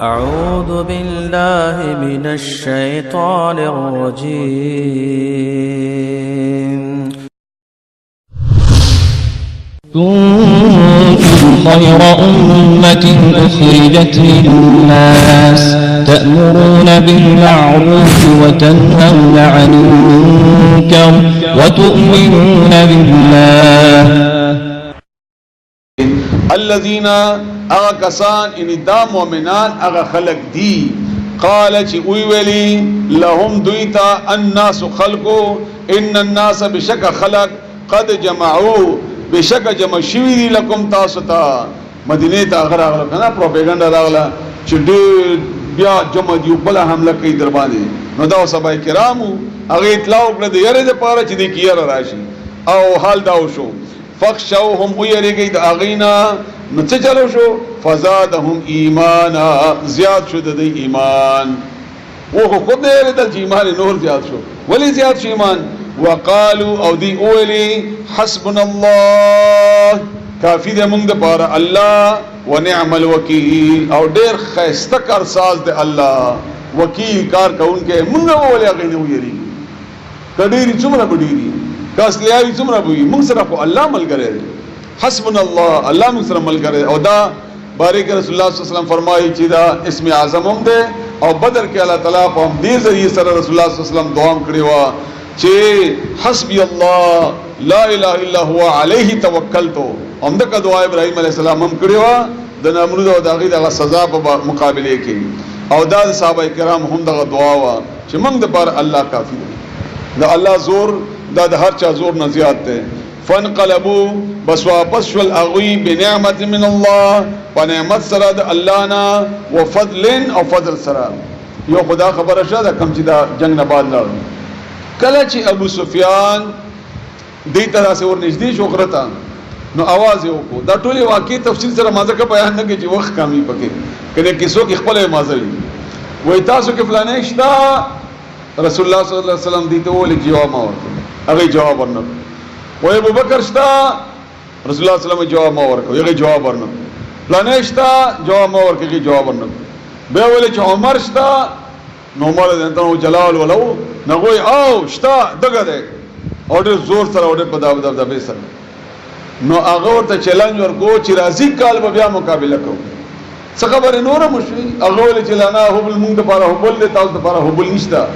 اعوذ باللہ من الشیطان الرجیم كنتم خير أمة أخرجت للناس تأمرون بالمعروف وتنهون عن المنكر وتؤمنون بالله الذين اغكسان ان دا مؤمنان اغ خلق دي قال چی ویلی لهم دویتا الناس خلقو ان الناس بشک خلق قد جمعوا بشک جمع شوی دی لکم تاستا مدینه تا اگر اغلا کنا پروپیگنڈا راغلا چی بیا جمع دیو بلا حملہ کئی در باندې نو داو صحابه کرامو اغی اطلاع اکڑا دی یره دی پارا چی دی کیر راشی او حال داو شو فخشوهم ویری گئی دا اغینا نو چه چلو شو فزادهم ایمانا زیاد شد دی ایمان وہ خود دی دل چی ایمان نور زیاد شو ولی زیاد شو ایمان وقالو او دی اولی حسبنا اللہ کافی دے منگ دے پارا اللہ ونعم الوکیل او دیر خیستک ارساز دے اللہ وکیل کار کون کے منگ اولی اغینا ویری کدیری چمرا بڑیری کاس لیاوی چمرا بوئی منگ صرف اللہ مل کرے حسبنا اللہ اللہ منگ صرف مل کرے او دا بارک رسول اللہ صلی اللہ علیہ وسلم فرمائی چیدہ اسم اعظم ہم دے او بدر کے اللہ تعالیٰ پا ہم دیر ذریعے سر رسول اللہ صلی اللہ علیہ وسلم دعام کرے ہوا چے حسبی اللہ لا الہ الا ہوا علیہ توکلتو ہم دکا دعا ابراہیم علیہ السلام ہم کرے ہوا دن امرود و داغی دا سزا پا مقابلے کی او دا صحابہ کرام ہم دا دعا ہوا چے منگ دا پار اللہ کافی دا اللہ زور دا ہر چا زور نزیاد تے فانقلبو بس واپس شول اغوی بنعمت من اللہ پنعمت سرد اللہ نا وفضل او فضل سرد یو خدا خبر شد کم چی دا جنگ نباد لڑ کله چې ابو سفیان دې طرح سے ور نږدې شو غرتا نو आवाज یې وکړو دا ټولې واقعي تفصیل سره مازه کا بیان نه کې چې وخت کمی پکې کنه کیسو کې خپل مازه وي تاسو کې فلانه شتا رسول الله صلی الله علیه وسلم دې ته ولې جواب ما ورکړ هغه جواب ورنه وای ابو بکر شتا رسول الله صلی الله علیه وسلم جواب ما ورکړ هغه جواب ورنه فلانه شتا جواب ما ورکړ جواب ورنه به ولې چې عمر شتا نو عمر دې ته جلال ولو نغوی او شتا دغه ده اورډر زور سره اورډر په داو به سره نو هغه ورته چیلنج ورکو چې راځي کال به بیا مقابله کوو څه خبره نور مشوي هغه ول چې لانا هو بل مونږ لپاره هو بل تاسو لپاره هو بل نشتا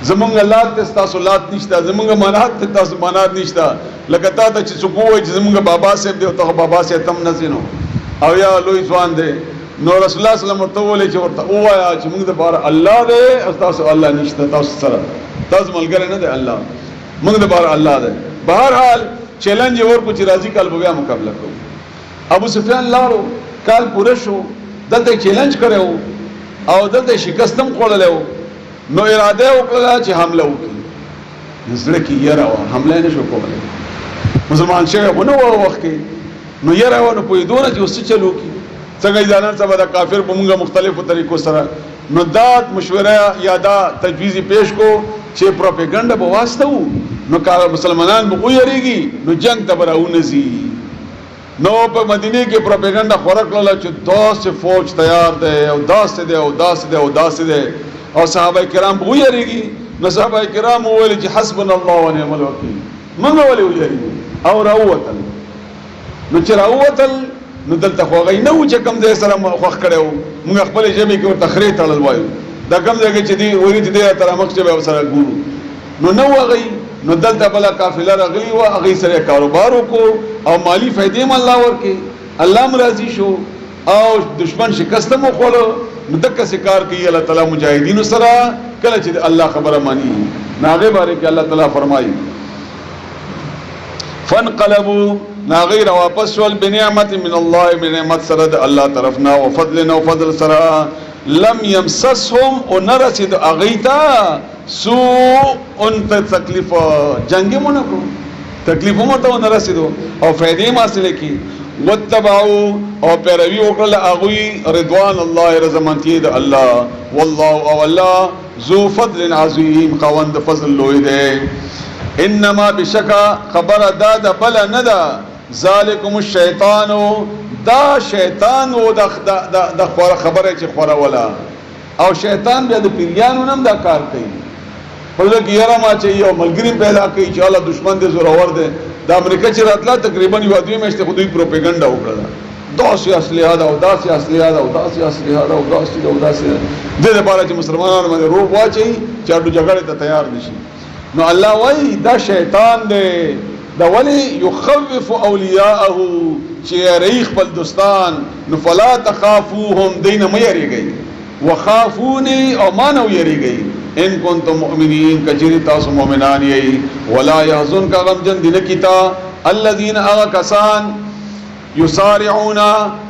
زمونږ لات تاسو لات نشتا زمونږ منات تاسو منات نشتا لکه تا ته چې څوک وایي چې زمونږ بابا صاحب دی او ته بابا صاحب تم نه زینو او یا لوی ځوان دی نو رسول الله صلی الله علیه وسلم ورته ولې چې ورته وایا چې موږ لپاره الله دی او تاسو الله نشته تاسو سره تاسو ملګری نه دی الله موږ لپاره الله دی بهر حال چیلنج ورکو چې راځي کال بیا مقابله کوو ابو سفیان لاړو کال پوره شو دلته چیلنج کړو او دلته شکستم خوړلو نو اراده وکړه چې حمله وکړي نزله کې یاره حمله نه شو کولای مسلمان شه ونه وخت کې نو یاره ونه پویدونه چې وسه چلو کی څنګه ځانان سبا د کافر په موږ مختلفو طریقو سره نو دات مشوره یا دا تجویزی پیش کو چې پروپاګاندا په واسطه وو نو کار مسلمانان به ویریږي نو جنگ ته براونځي نو په مدینه کې پروپاګاندا خورک لاله چې 10 فوج تیار ده او 10 ده او 10 ده او 10 ده او صحابه کرام به ویریږي نو صحابه کرام ویل چې حسبنا الله ونعم الوکیل موږ ولې ویریږي او راوتل نو چې راوتل نو دلته خو غي نو چې کم ځای سره خوخ کړو موږ خپل ژبه کې ورته خري تړل وایو دا کم ځای کې چې دی وری چې دی تر مخ چې به سره ګورو نو غي نو دلته بلا قافله راغلی و هغه سره کاروبار وکړو او مالی فائدې هم الله ورکي الله مرضی شو او دشمن شکست مو خوړو نو دغه کار کوي الله تعالی مجاهدین سره کله چې الله خبره مانی ناغه باره کې الله تعالی فرمایي فانقلبوا ناغیر واپس ول بنعمت من الله بنعمت سره الله طرفنا وفضلنا وفضل سره لم يمسسهم ونرسد اغیتا سوء انت تکلیف جنگی منکو تکلیف مت ونرسد او فائدې حاصل کی واتبعوا او پیروي وکړه اغوی رضوان الله رضامندی د الله والله او الله ذو فضل عظیم خوند فضل لوی دی انما بشکا خبر داد بل ندا ذالکم الشیطان دا شیطان و دا خبره چې خوره ولا او شیطان بیا د پیریانو نم دا کار کوي پرځه کې یاره ما چې یو ملګری پیدا کوي چې الله دشمن دې زورور دی د امریکا چې راتله تقریبا یو دوی میاشتې خو دوی پروپاګاندا وکړه داسې اسلحه ده او داسې اسلحه ده او داسې اسلحه ده او داسې ده او داسې ده دې لپاره چې مسلمانانو باندې روب واچوي چې اډو جګړې ته تیار نشي نو الله وایي دا شیطان دی دا ولی یخوف اولیاءه چې یری خپل دوستان نو فلا تخافوهم دین مې یریږي وخافونی او ما نو یریږي ان کنتم مؤمنین کچری تاسو مؤمنان یې ولا يحزن کا غم جن دین کیتا الذين اغكسان یسارعون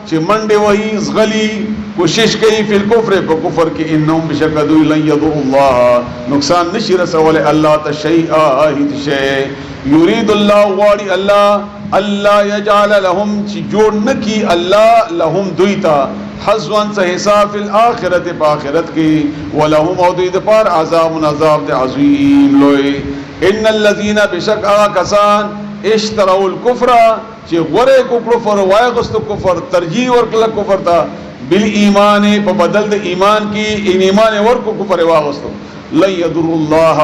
چې منډه وهي زغلی کوشش کوي په کفر په کفر کې انهم بشکدو لن يضر الله نقصان نشي رسول الله تشيئا هیڅ شی یرید الله غاری الله الله یجعل لهم چې جوړ نکی الله لهم دویتا حظوان سے حساب فی الاخرت پا آخرت کی ولهم او دوی دپار عذاب عظیم لوی ان الذین بشک آغا کسان اشتروا الکفر چی غره کو کفر وایغستو کفر ترجیح ورکل کفر تا بالایمان پا بدل د ایمان کی ان ایمان ورکو کفر واغستو لن یضر اللہ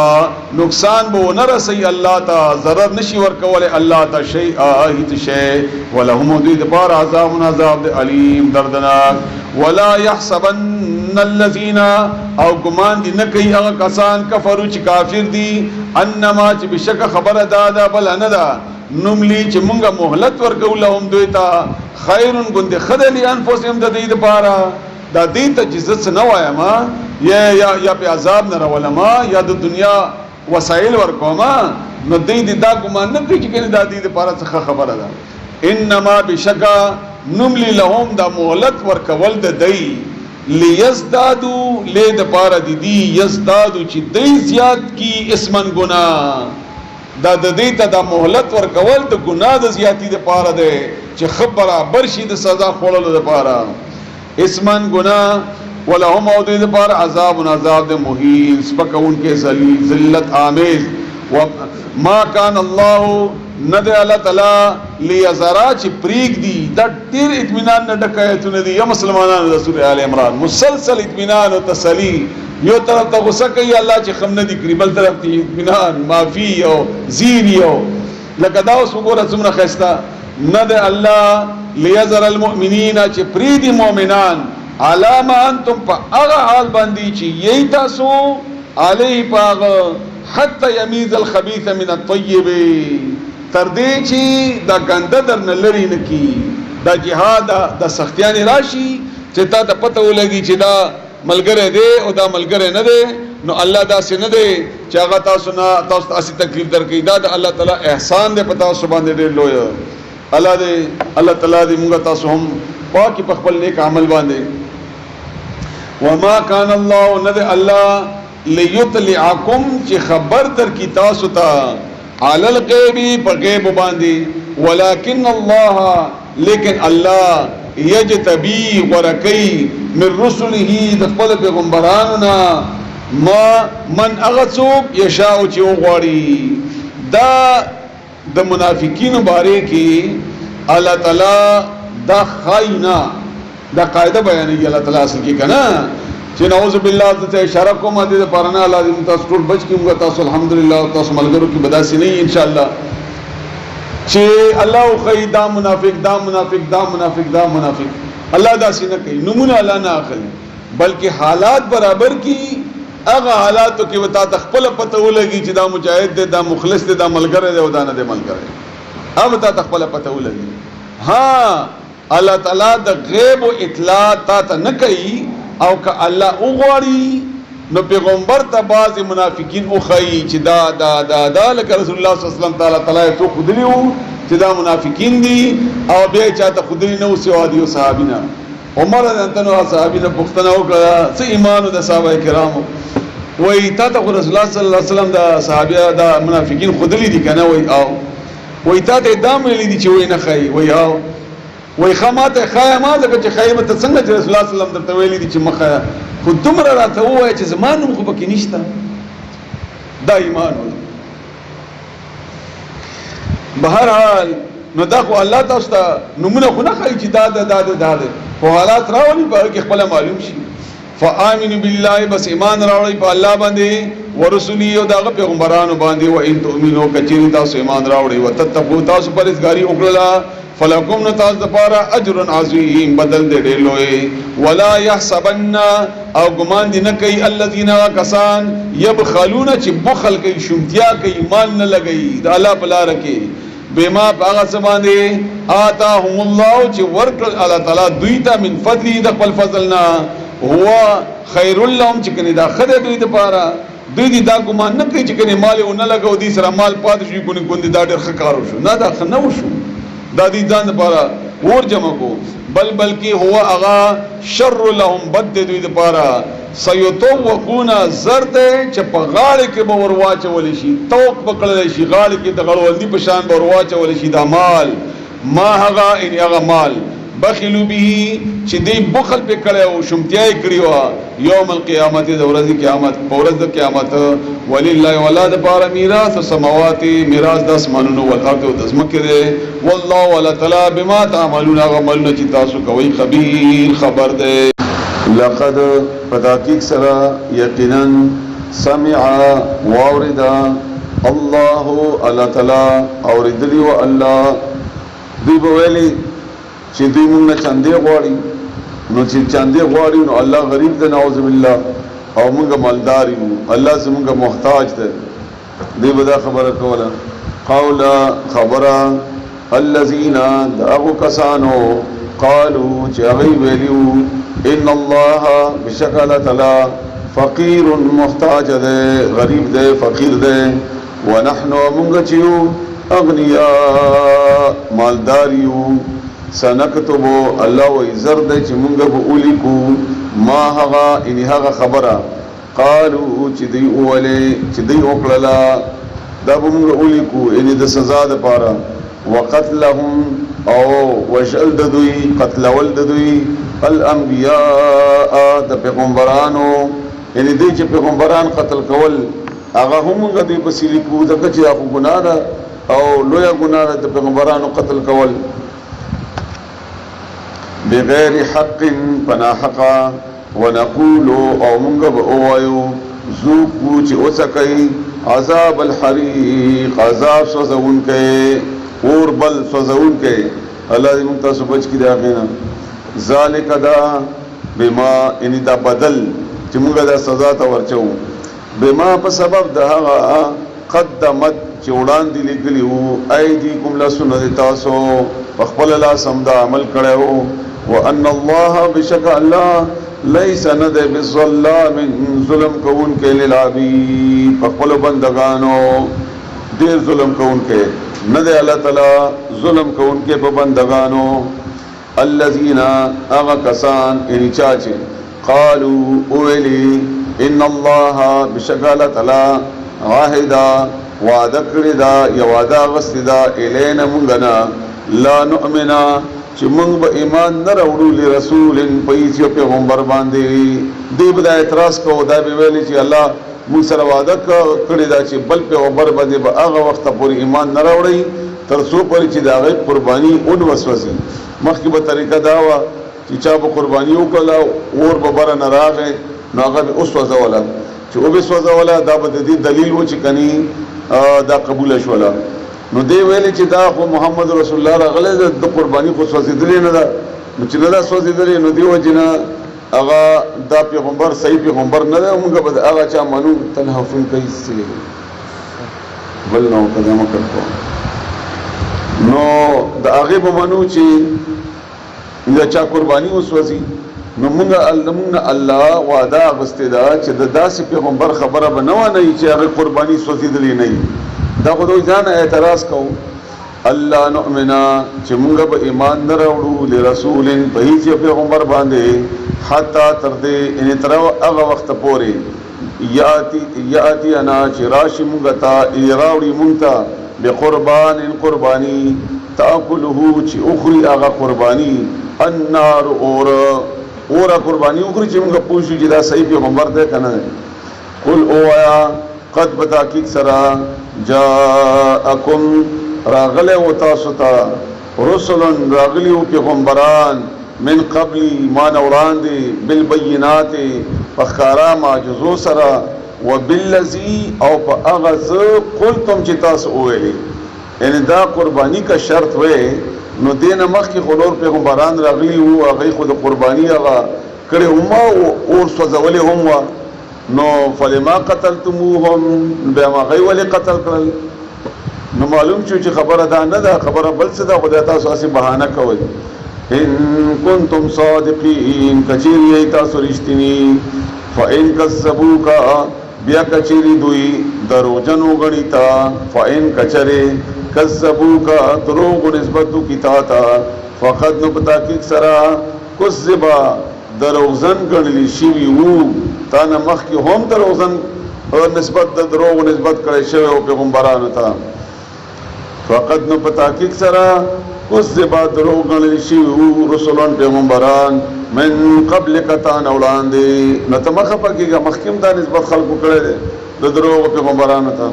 نقصان بو نرسی اللہ تا ضرر نشی ورکول اللہ تا شیئا ہیت شیء ولهم دوی دپار عذاب علیم دردناک ولا يحسبن الذین او گمان دی نکی اغا کسان کفرو چی کافر دی انما چی بشک خبر دادا بل اندا نملی چی منگا محلت ورکو لهم دوی تا خیرن گند خدلی انفسهم دا دی دپارا دا دیتا جزت سے نوایا ما یا پی عذاب نرول ما یا دا دنیا وسائل ورکو ما نو دی دا گمان نکری چکنی دا دی پارا سخا خبر دا انما بشکا نملی لهم دا مولت ورکول دا دی لیزدادو لید پارا دی یزدادو چی دی زیاد کی اسمن گناہ دا دیتا دا مهلت ورکول دا گناہ دا زیادی دا پارا دے چی خبرا برشی دا سزا خولل دا پارا اسمن گناہ ولهم او دا پارا عذاب دا محیل سپکا ان کے ذلت آمیز ما کان اللہ ندے اللہ تعالی لیزارا چی پریگ دی دا دیر اطمینان ندکایتو ندی یا مسلمانان دا سورہ آل عمران مسلسل اطمینان و تسلی یو طرف تا غصہ کئی اللہ چی خم ندی کری بل طرف تی اطمینان معافی او زیری او لکہ داوس مگورا زمرا خیستا ند اللہ لیزر المؤمنین چی پریدی مومنان علامہ انتم پا اغا حال باندی چی یہی تاسو علیہ پا اغا حتی یمیز الخبیث من الطیب تردی چی دا گندہ در نلری نکی دا جہاد دا سختیانی راشی چی تا تا پتہ ہو لگی چی دا ملگرے دے او دا ملگرے نہ دے نو اللہ دا سے نہ دے چاگا تاسو نا تاسو اسی تکلیف در کی دا اللہ تعالی احسان دے پتا سبحان دے لویا اللہ تعالی دے مونگا تاسو ہم پاکی پخبل نیک عمل باندے وما کان اللہ نہ دے اللہ لیطلعکم چی خبر در کی تاسو تا علی الغیبی پر غیب باندے ولیکن اللہ لیکن اللہ یجتبی ورکی من رسوله دخل پیغمبراننا ما من اغسوک یشاو چی اغواری دا منافقین بارے کی اللہ تعالی دا خائنا دا قاعدہ بیانی اللہ تعالی اصل کی کنا چی نعوذ باللہ تا اشارہ کو مادی دا پارنا اللہ دی متاس ٹوٹ بچ کی مگا تاسو الحمدللہ تاسو ملگروں کی بداسی نہیں انشاءاللہ چی اللہ خی دا منافق دا منافق دا منافق دا منافق اللہ دا سی نہ کہی نمونہ اللہ نہ آخری بلکہ حالات برابر کی اگا حالاتو کی وطا تخپل پتہ ہو لگی چی دا مجاہد دے دا مخلص دے دا ملگر دے دا نہ دے ملگر دے اب تا تخپل پتہ ہو لگی ہاں اللہ تعالیٰ دا غیب و اطلاع تا تا نہ کہی او کہ اللہ اغواری نو پیغمبر تا بعض منافقین اخئی چی دا دا دا دا لکہ رسول اللہ صلی اللہ علیہ وسلم تعالیٰ تو خودلی ہو چی دا منافقین دی او بے چاہتا خودلی نو سوا دیو صحابینا عمر انتنو صحابینا پختنا ہو کہا سی ایمانو دا صحابہ کرامو وی تا تا خود رسول اللہ صلی اللہ علیہ وسلم دا صحابیہ دا منافقین خودلی دی کنا وی آو وی تا تا ادام ملی دی چی وی نخی وی آو وی خامات خوایا ما لکه چې خوایا مت څنګه چې رسول الله صلی الله علیه وسلم درته ویلي دي چې مخه خو دومره راته ووایه چې زما نوم خو پکې نشته دا ایمان و بهرحال نو دا خو الله تاسو ته نمونه خو نه ښایي چې دا ده خو حالات راولي په هغې کې خپله معلوم شي. فآمنوا بالله، بس ایمان راوړئ په الله باندې، ورسوله او دغه پیغمبرانو باندې، و ان تؤمنوا کچېرې تاسو ایمان راوړئ، وتتقوا تاسو پرهیزګاري وکړله، فلکم نو تاسو دپاره اجر عظیم، بدل دی ډېر لوی. ولا يحسبن، او ګمان دې نه کوي الذین کسان یبخلون چې بخل کوي، شومتیا کوي، مال نه لګوي د الله په لاره کې، بما په هغه څه باندې آتاهم الله چې ورکړل الله تعالی دوی ته من فضله د خپل فضل نه، هو خیر لهم چې کني دا ښه دی دوی دپاره. دوی دې دا ګمان نه کوي چې کني مال یې ونه لګو دې سره مال پاتې شي ګوندې دا ډېر ښه کار وشو، نه دا ښه نه وشو، دا دې ځان دپاره اور جمع کو، بلکې هو هغه شر لهم، بد دی دوی دپاره. سیطوقون زر دی چې په غاړې کې به ور واچولی شي، توق به کړلی شي، غاړې کې د غړوندي په شان به ور واچولی شي دا مال، ما هغه یعنې هغه مال بخلو به چې دی بخل پې کړی و، شومتیا یې کړې وه، یوم القیامت د ورځې قیامت، په ورځ د قیامت. ولله والله دپاره میراث السماوات، میراث د اسمانونو والارض او د ځمکې دی. والله والله تعالی بما تعملون، هغه عملونه چې تاسو کوئ خبیر خبر دی. لقد فتحقیق سرا یقینا سمع واوردا الله الله تعالی اوردلی و الله دوی به ویلي چې دوی مونږ نه چاندې غواړي، نو چې چاندې غواړي نو الله غریب دی نعوذ بالله، او مونږ مالدار یو، الله زمونږ محتاج دی. دوی به دا خبره کوله، قوله خبره الذین د هغو کسانو قالوا چې هغوی ویلي ان الله بشک الله تعالی فقیر محتاج دی، غریب دی، فقیر دی. ونحن مونږ چې یو اغنیاء مالدار یو. سنکتبو الله وی زر دی چې مونږ به ولیکو ما هغه یعنې هغه خبره قالو چې دوی وولې چې دوی وکړله، دا به مونږ ولیکو یعنې د سزا دپاره. وقتلهم او وشل د دوی، قتلول د دوی الانبیاء د پیغمبرانو، یعنی دوی چې پیغمبران قتل کول هغه هم موږ دوی پسې لیکو، ځکه چې دا خو ګناه ده او لویه ګناه ده د پیغمبرانو قتل کول. بغیر حق پنا حقا، ونقولو او موږ به ووایو ذوقوا چې وڅکئ عذاب الحریق، عذاب سوځونکی، اور بل سوځونکی. الله دې موږ تاسو بچ کړي د هغې نه. ذالک دا بما یعنی دا بدل چې موږ دا سزا ته ورچو، بما په سبب د هغه قدمت چې وړاندې لیکلي وو ایدیکم لاسونه د تاسو په خپل لاس هم دا عمل کړی وو. وان الله بشک الله لیس نه دی بظلام ظلم کوونکی للعبید، په خپلو بندګانو ډېر ظلم کوونکی نه دی الله تعالی ظلم کوونکی په بندګانو. الذین اغا کسان یعنی چاچے قالو اویلی ان اللہ بشک اللہ تعالی عاہدہ وعدہ کردہ یا وعدہ غستدہ الینا منگنا لا نؤمنا چی منگ با ایمان نروڑو لرسول پیسی و پیغمبر باندے. دی بدا اعتراض کو دا بیویلی چی اللہ منگ سر وعدہ کردہ چی بل پیغمبر باندے با آغا وقت پوری ایمان نروڑی ترسو پوری چی دا غیب قربانی ان وسوسی. مخکې به طریقه دا وه چې چا به قرباني وکړله اور به بره نه راغی نو هغه به وسوځوله، چې وبې سوځوله دا به د دې دلیل و چې کني دا قبوله شوله. نو دی ویلې چې دا خو محمد رسول الله راغلی د قرباني خو سوځېدلې نه ده، نو چې نه ده سوځېدلې نو دې وجې نه هغه دا پیغمبر صحیح پیغمبر نه دی، موږ به د هغه چا منو تنحفون کوي بل نو قدم مکر کوو نو د هغې به منو چې د چا قرباني وسوځي. نو موږ الله وعده اخیستې ده چې د داسې پیغمبر خبره به نه وانهیي چې هغې قرباني سوځېدلې نه وي. دا خو دوی ځان اعتراض کوو. الله نؤمنا چې موږ به ایمان نه راوړو لرسول په هیڅ پیغمبر باندې حتی تر دې یعنې تر هغه وخته پورې یاتي انا چې راشي موږ ته راوړي موږ ته بقربان قربانی تاکله چې اخری هغه قربانی النار اور قربانی اخری چې موږ پوښو چې دا صحیح پیغمبر دی که نه. قل اوایا قد بتحقیق سره جاءکم راغله و تاسو ته رسل راغلی و پیغمبران من قبل ایمان وړاندې بالبینات فخارا معجزو سره وبالذی او په هغه څه قلتم چې تاسو وویلي، یعنی دا قربانی کا شرط وې نو دینه مخکې خلور پیغمبران راغلی وو، هغه خود قربانی هغه کړي هم او سوځولې هم نو فلما قتلتموهم بیا ما غي ولې قتل کړل. نو معلوم شو چې خبره دا نه ده، خبره بل څه ده، خدای تاسو اسی بهانه کوي. ان کنتم صادقین کچری تاسو رښتینی فإن کذبوکا بیا کچری دوی دروجنو غنیتا فإن کچره کذبوکا دروغ نسبت کی تا فقد نو پتا کی سرا کذبا دروغزن غنلی شی وو تا نه مخ کی هم دروغزن نسبت د دروغ نسبت کړي شوی او پیغمبرانو ته فقد نو پتا کی سرا کذبا دروغ غنلی شی وو رسولان پیغمبران من قبل کتان اولاندی نو تمخه پکېګه مخکیم دا نسبت خلقو کړي د دروغ پیغمبرانو ته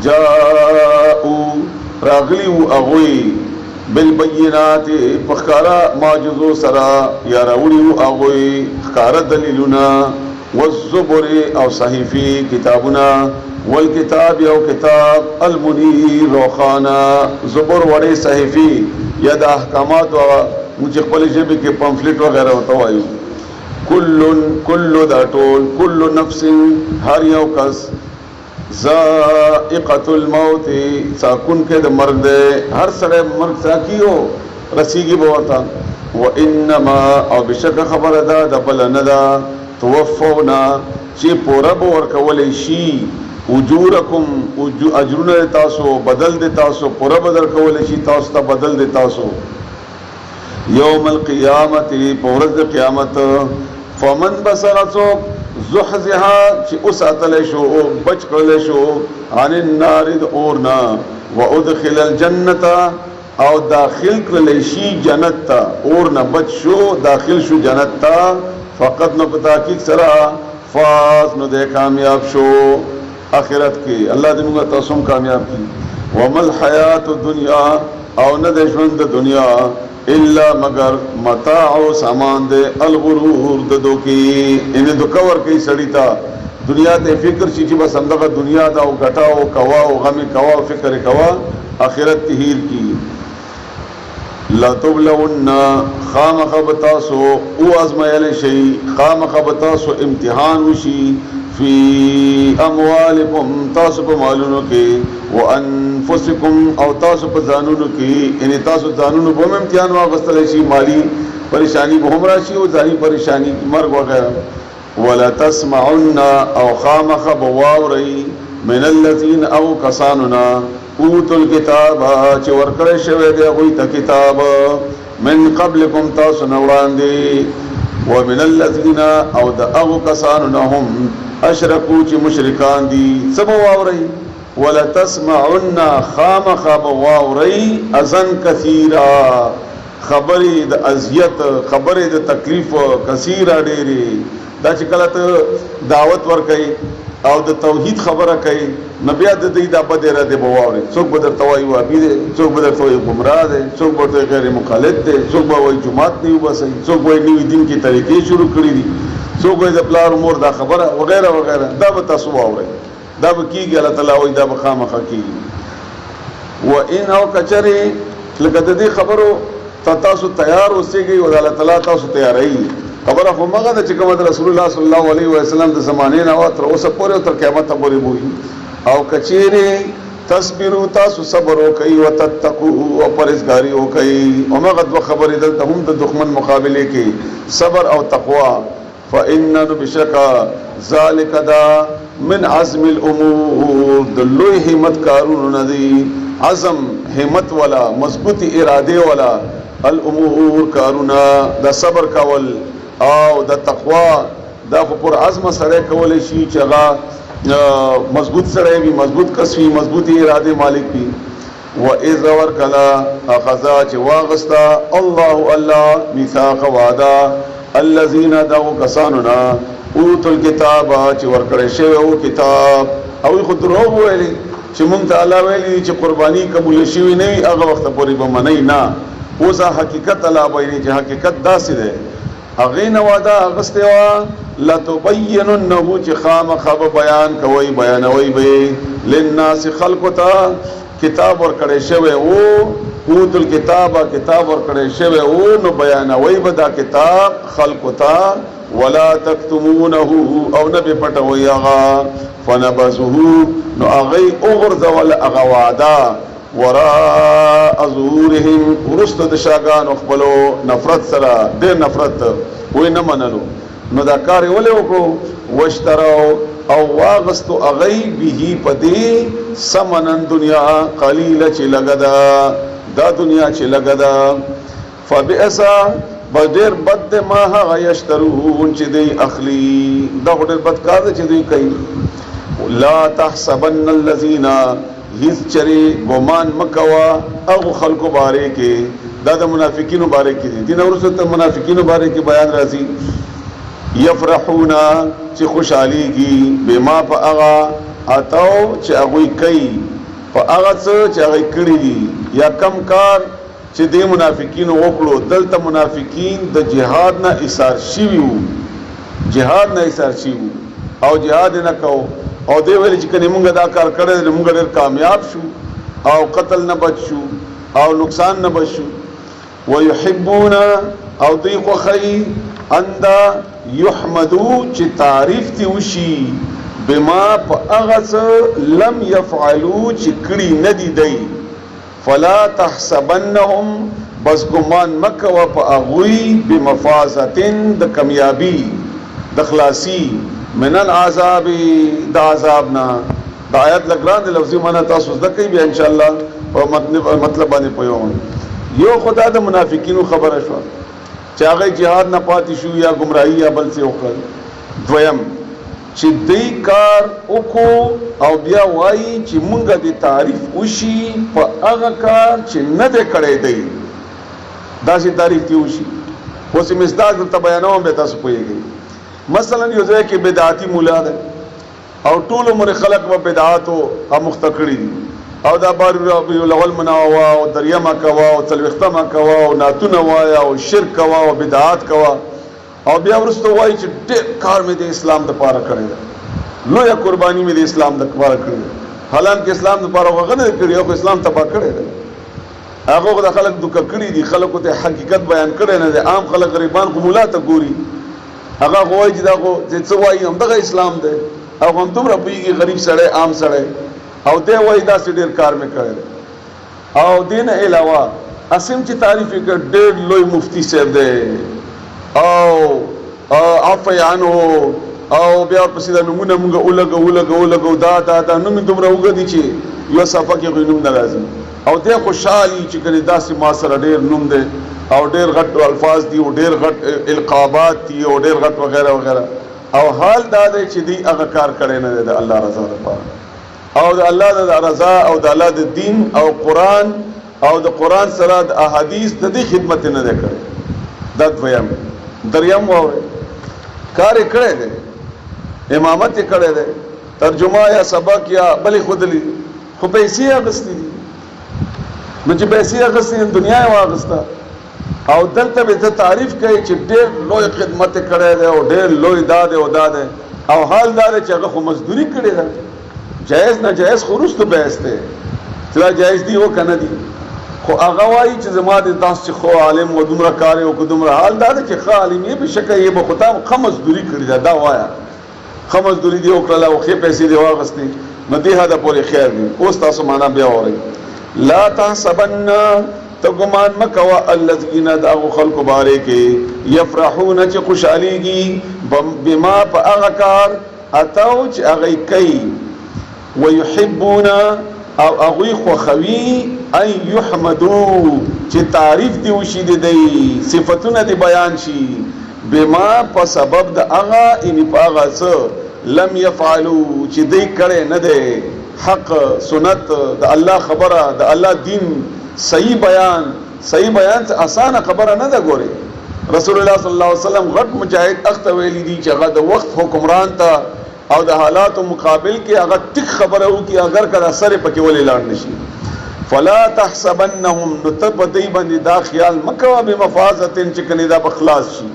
جاءو راغلیو اغوی بالبینات فخارا معجزو سرا یا راولیو اغوی خکار دلیلونا والزبر او صحیفی کتابونا والکتاب او کتاب المنیر روخانا زبر وڑی صحیفی یا دا احکامات و مجھے خپل جبی کے پمفلٹ وغیرہ ہوتا وایو کل دا ټول کل نفس ہر یو کس ذائقۃ الموت ساکن کے د مرگ دے ہر سڑے مرگ ساکیو رسیگی بورتا وانما او بشک خبر دا دبل ندا توفونا چی پورا بور کولی شی اجورکم اجرون دے تاسو بدل دے تاسو پورا بدل کولی شی تاسو تا بدل دے تاسو یوم القیامت پورز دے قیامت فمن بسرسو زحزها چی اس اتلے شو بچ کرلے شو عن النار اورنا وادخل الجنتا او داخل کرلے شی جنت تا اورنا بچ شو داخل شو جنت تا فقط نو پتاکیک سرا فاز نو دے کامیاب شو آخرت کی اللہ دے منگا تاسم کامیاب کی ومل حیات الدنیا او ندے ژوند دنیا الا مگر متاع سامان دے الغرور ددو کی انہیں دو کور کی سڑی تا دنیا تے فکر چی بس اندغا دنیا دا او گٹاو کواو غمی کواو فکر کوا آخرت تہیر کی لا تبلون خام خبتاسو او ازمائل شئی خام خبتاسو امتحان وشی فی اموالکم تاسو پا مالونو کی وانفسکم او تاسو پا زانونو کی یعنی تاسو زانونو بهم امتحان واغستل شی مالی پریشانی بهم راشی و ذانی پریشانی مرگ وغیرہ ولا تسمعن او خامخ بواوری من اللذین او کساننا اوتو الكتابا چه ورکر شوه دے غویتا کتاب من قبلکم تاسو نوراندی ومن اللذین او دا او کساننا هم اشرکو چی مشرکان دی سب واوری ولا تسمعن خامخ بواوری ازن کثیرا خبری دا ازیت خبری دا تکلیف کثیرا دیری دا چی کلت دعوت ورکی او د توحید خبره کوي نبی د دې د بدره دی بواوري څوک بدر توای و ابي دي څوک بدر توای گمراه دي څوک بدر غیر مخالف دي څوک به جمعات دی وبسي څوک به نوې دین کی طریقې شروع کړی دي څوک د پلار امور دا خبره وغیرہ وغیرہ دا به تاسو واوري دا به کیږي الله تعالی وای دا به خامخا کیږي و ان او کچري لکه د دې خبرو تاسو تیار اوسئ او الله تعالی تاسو تیارای خبره خو مګه د چې کوم رسول الله صلی الله علیه وسلم د زمانه نه او تر اوسه پورې تر قیامت پورې وي او کچيره تصبروا تاسو صبر وکي او تتقوا او پرهیزګاری وکي او مګه د خبرې دلته هم د دښمن مقابله کې صبر او تقوا فإن بشکا ذلک دا من عزم الامور د لوی همت کارونو ندی عزم همت والا مضبوط اراده والا الامور کارونا د صبر کول او د تقوا دا خو پر عزم سره کولای شي چې هغه مضبوط سره وي مضبوط کسوي مضبوطی اراده مالک وي و اذا ورکلا اخذا چې واغستا الله میثاق وعده الذين دعوا كساننا اوتوا الكتاب چې ورکړې شوی او کتاب او خو دروغ ویلي چې مونږ ته الله ویلي چې قرباني قبول شوي نه وي هغه وخت پورې به منئ نه. اوس حقیقت الله بیانوي چې حقیقت داسې دی. هغې نه وعده اخیستې وه لتبیننه چې خامخا به بیان کوئ بیانوئ به للناس خلقو ته. کتاب ورکړی شوی و، اوتو الکتابه کتاب ورکړی شوی و، نو بیانوئ به دا کتاب خلقو ته. ولا تکتمونه او نه به پټوئ هغه. فنبذوه نو هغې وغورځول هغه وعده وراء ظهورهم وروسته د شاګانو خپلو نفرت سره ډېر نفرت وی نه منلو. نو دا کار یې ولې وکړو واشتروا او واغستو هغې به په دې ثمنا دنیا قلیله چې لږه ده دا دنیا چې لږه ده. فبئس بس ډېر بد دی ما هغه یشترون چې دوی اخلي. دا خو ډېر بد کار دی چې دوی کوي. لا تحسبن الذین هیڅ چرې ګمان مه کوه هغو خلکو باره کې دا د منافقینو باره کې دي. دې نه وروسته د منافقینو باره کې بیان راځي. یفرحون چې خوشحالیږي بما په هغه اتو چې هغوی کوي په هغه څه چې هغوی کړي دي یا کم کار چې دې منافقینو وکړو. دلته منافقین د جهاد نه ایثار شوي وو، جهاد نه ایثار شوي وو او جهاد نه کوو او دی ویل چې کني مونږ دا کار کړی دی مونږ ډېر کامیاب شو او قتل نه بچ شو او نقصان نه بچ شو. ويحبون او دوی خوښوي اندا یحمدو چې تعریف دې وشي بما په هغه څه لم یفعلو چې کړي نه دي دی. فلا تحسبنهم بس ګمان مه کوه په هغوی بمفازة د کامیابي د خلاصي من العذاب دا عذابنا. دا آیت لګران دی لفظي معنی تاسو زده کوئ بیا انشاءالله په مطلب باندې پوهیږئ. یو خدا د منافقینو خبره شوه چې هغه جهاد نه پاتې شو یا گمراهي یا بل څه وکړل. دویم چې دوی کار وکړو او بیا وایي چې مونږ د تعریف وشي په هغه کار چې نه دی کړی دی داسې تعریف دې وشي. اوس مصداق درته بیانوم بیا تاسو پوهیږئ. مثلا یو ځای کې بدعتي مولا ده او ټول عمر خلق په بدعاتو مخته کړي دي او دا بار الاول مناوه او دریمه کوا او څلوېښتمه کوا او نعتونه وایه او شرک کوا او بدعات کوا او بیا وروسته وایي چې ډېر کار مې د اسلام دپاره کړی ده، لویه قرباني مې د اسلام دپاره کړې ده. حالانکه اسلام دپاره هغه نه دی کړی، هغه اسلام تباه کړی دی. هغه خو د خلک دوکه کړي دي، خلکو ته حقیقت بیان کړی نه دی. عام خلک غریبان خو مولا ته ګوري، هغه خو وایي چې دا خو څه وایي همدغه اسلام دی او هم دومره پوهېږي غریب سړی عام سړی او دی وایي داسې ډېر کار مې کړی دی. او دې نه علاوه اسیم چې تعریف یې کړ ډېر لوی مفتی صاحب دی او عفو عنه او بیا پسې دا نومونه مونږ ولګو دا نوم یې دومره اوږده دي چې یوه صفحه کې هغوی نوم نه راځي او دی خوشحال وي چې کنې داسې ما سره ډېر نوم دی او ډېر غټ الفاظ دي او ډېر غټ القابات دي او ډېر غټ وغیره وغیره. او حال دا دی چې دی هغه کار کړی نه دی د الله رضا لپاره او د الله د رضا او د الله د دین او قرآن او د قرآن سره د احادیث د دې خدمت نه دی کړی. دا دویم. دریم واورئ کار یې کړی دی، امامت یې کړی دی، ترجمه یا سبق یا بلې ښودلي خو پیسې یې اخیستې دي. نو چې پیسې یې اخیستې دي دنیا یې واخیسته او دلته به ته تعریف کوي چې ډېر لوی خدمت یې کړی دی او ډېر لوی دا دی او دا دی او حال دا دی چې هغه خو مزدوري کړې ده. جایز ناجایز خو وروسته بحث دی چې دا جایز دي او که نه دي، خو هغه وایي چې زما د داسې ښه عالم و دومره کار یې وکړو دومره. حال دا دی چې ښه عالم یې بېشکه یې به خو تا ښه مزدوري کړې ده، دا وایه ښه مزدوري دې وکړله او ښې پیسې دې واخیستې نو دې حده پورې خیر دی. اوس تاسو معنا بیا واورئ. لا تحسبن تو گمان مکوا الذین د هغو خلکو باره کې یفرحون چې خوشحالیږي بما په هغه کار اتو چې هغه یې کوي. ویحبون او هغوی خوښوي ان یحمدو چې تعریف دې وشي د دی صفتونه دې بیان شي بما په سبب د هغه یعنې په هغه څه لم یفعلو چې دی کړی نه دی. حق سنت د الله خبره د الله دین صحیح بیان څه اسانه خبره نه ده. ګوري رسول الله صلی الله علیه وسلم غټ مجاهد اخته ویلي دي چې هغه د وخت حکمران ته او د حالات مقابل کې هغه ټیک خبره وکي اگر کله سره پکې ولې لاړ نشي. فلا تحسبنهم نتبدی باندې دا خیال مکو بمفازتن چې کني دا بخلاص شي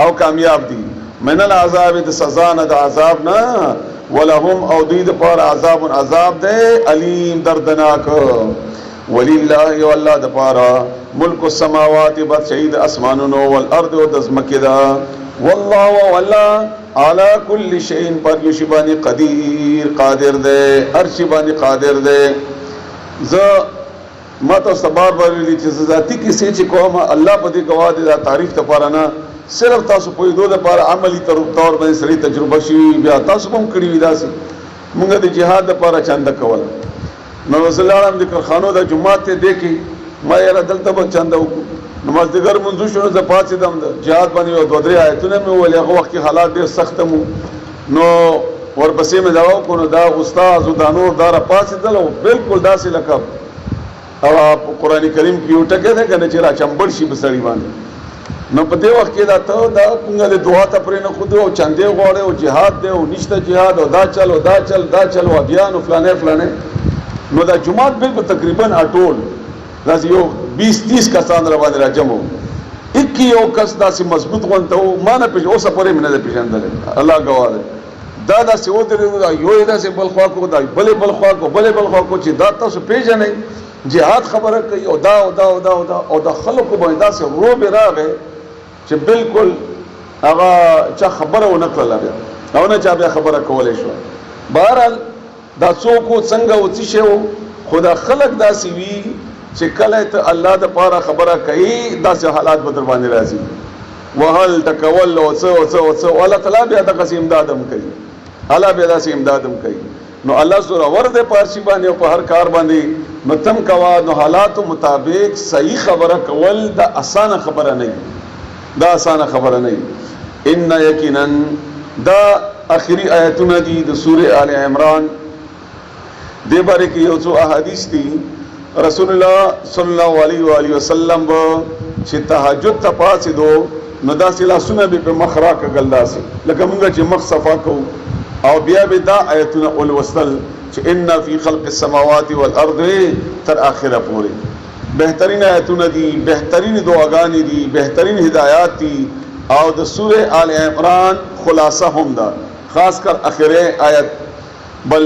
او کامیاب دي من العذاب د سزا نه د عذاب نه ولهم او دوی د پاره عذاب ده علیم دردناک. ولله والله د پاره ملک السماوات بادشاہی د اسمانونو والارض او د زمکه ده. والله والله على كل شيء پر یشبانی قدیر قادر ده هر شی باندې قادر ده. ما ته سبار ورلی چې ذاتی کیسې چې کوم الله په دې گواه دي دا تعریف ته پاره نه صرف تاسو په دوه لپاره عملی طور باندې سری تجربه شي بیا تاسو هم کړی وي داسې موږ د جهاد لپاره چاندا کول نو رسول الله علیه د خانو د جمعات ته دیکي ما یې را دلته به چاندا وکړو نماز دګر منځو شو ز پاتې دم د جهاد باندې او دوه درې آیتونه مې ولې هغه وخت کې حالات ډېر سخت مو نو ورپسې مې دا وکړو دا استاد او دا نور دار پاتې دل او بالکل داسې لکه او قرآن کریم کې یو ټکی ده کنه چې را چمبړ شي بسړی باندې نو په دې وخت کې دا ته دا څنګه د دعا ته پرې نه خو او چاندې غواړي او جهاد دی او نشته جهاد او دا چل او دا چل او بیان او فلانه نو دا جمعات بالکل تقریبا اټول دا یو 20-30 کسان را باندې راجمو 21 کس داسې مضبوط غونته ما نه پېژ اوسه پورې مې نه پېژندل الله گواه ده دا داسې ودرېدو دا یو داسې بل خوا کو دا بلې بل خوا کو چې دا تاسو پېژنئ جهاد خبره کوي او دا خلکو باندې داسې روب راغی چې بالکل هغه چا خبره ونه کړله بیا او نه چا بیا خبره کولی شو. بهرحال دا څوک څنګه او څه شی و خو دا خلک داسې وي چې کله ته الله د پاره خبره کوي داسې حالات به در باندې راځي وهل تکول او څه الله تعالی بیا دغسې امداد هم کوي الله بیا داسې امداد هم کوي. نو الله زوره ور دې پارسی باندې او په هر کار باندې نو تم کوا نو حالاتو مطابق صحیح خبره کول دا اسانه خبره نه ان یقینا دا اخری آیتونه دي د سوره آل عمران دې باره کې یو څو احادیث دي رسول الله صلی الله علیه و آله وسلم چې تهجد ته پاسېدو نو داسې لاسونه به په مخ راکړل داسې لکه موږ چې مخ صفا کوو او بیا به دا آیتونه ولوستل چې ان فی خلق السماوات والارض تر اخره پورې بهترین آیتونه دي بهترین دعاګانې دي بهترین هدایات دي او د سوره آل عمران خلاصه هم ده خاص کر اخره آیت. بل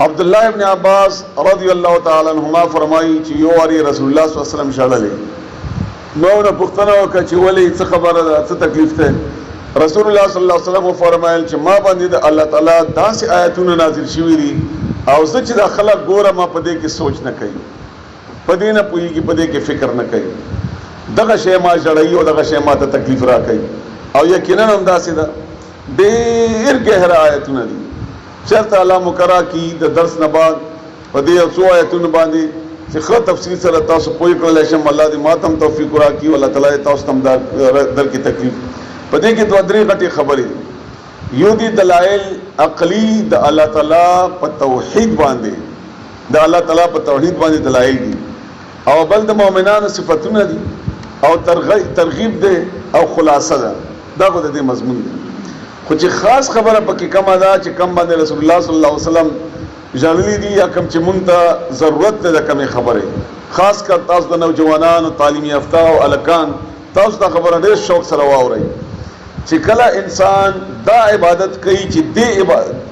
عبداللہ ابن عباس رضی اللہ تعالی عنہما فرمائی چې یو واری رسول الله صلی الله علیه وسلم شړلې نو نه پوښتنه وکړه چې ولې څه خبره ده څه تکلیف ده. رسول الله صلی الله علیه وسلم فرمایل چې ما باندې د الله تعالی داسې آیتونه نازل شوي دي او زه چې دا خلک ګورم ما په دې کې سوچ نه کوي په دې نه پوهېږي په دې کې فکر نه کوي دغه شی ما ژړوي او دغه شی ما ته تکلیف راکوي او یقینا هم داسې ده ډېر ګهره آیتونه دي چېرته الله مقرره کړي د درس نه بعد په دې یو څو آیتونو باندې چې ښه تفصیل سره تاسو پوه کړلی شم الله دې ما ته هم توفیق راکړي او الله تعالی تاسو ته هم درکړي تکلیف. په دې کې دوه درې غټې خبرې دي یو دي دلایل عقلی د الله تعالی په توحید باندې د الله تعالی په توحید باندې دلایل دي او بل د مؤمنانو صفاتونه دي او ترغیب دی او خلاصه ده دا خو د دې مضمون دی. خو چې خاص خبره پکې کومه ده چې کوم باندې رسول الله صلی الله علیه وسلم ژړلي دي یا کوم چې مونږ ته ضرورت دی د کومې خبرې خاص کر تاسو د نوجوانانو تعلیم یافته او الکان تاسو دا خبره ډېر شوق سره واورئ چې کله انسان دا عبادت کوي چې دې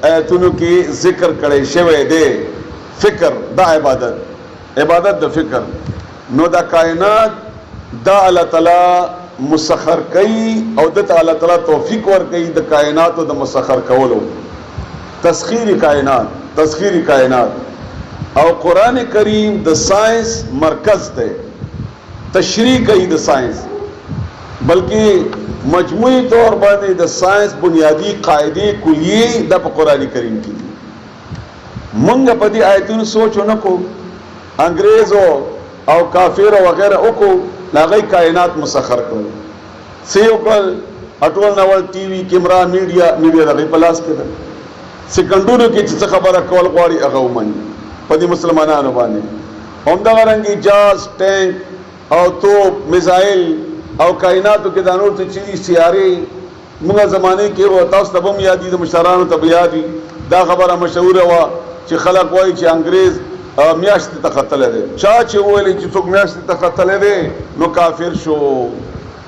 آیتونو کې ذکر کړی شوی دی فکر دا عبادت د فکر نو دا کائنات دا الله تعالی مسخر کوي او د الله تعالی توفیق ور کوي د کائنات او د مسخر کولو تسخیر کائنات او قرآن کریم د ساينس مرکز دی تشریح کوي د ساينس بلکې مجموعی طور باندې د ساينس بنیادی قاعده کلیه د قرآن کریم کې دي. مونږ په دې آیتونو سوچ ونکو انګريزو او کافر او وغیرہ وکړو لاغی کائنات مسخر کړو سیو کل اټول نوول ټي وي کیمرا میډیا دغه پلاس کې ده سکندونو کې چې خبره کول غواړي هغه ومني په دې مسلمانانو باندې هم دا رنګي جاز ټانک او توپ میزایل او کائناتو کې د نور څه چیزي سیارې موږ زمانه کې و تاسو ته هم یاد دي د مشرانو ته یاد دي دا خبره مشهوره وا چې خلک وایي چې انګريز میاشتې ته ختلې دی چا چې ویل چې څوک میاشتې ته ختلې دی نو کافر شو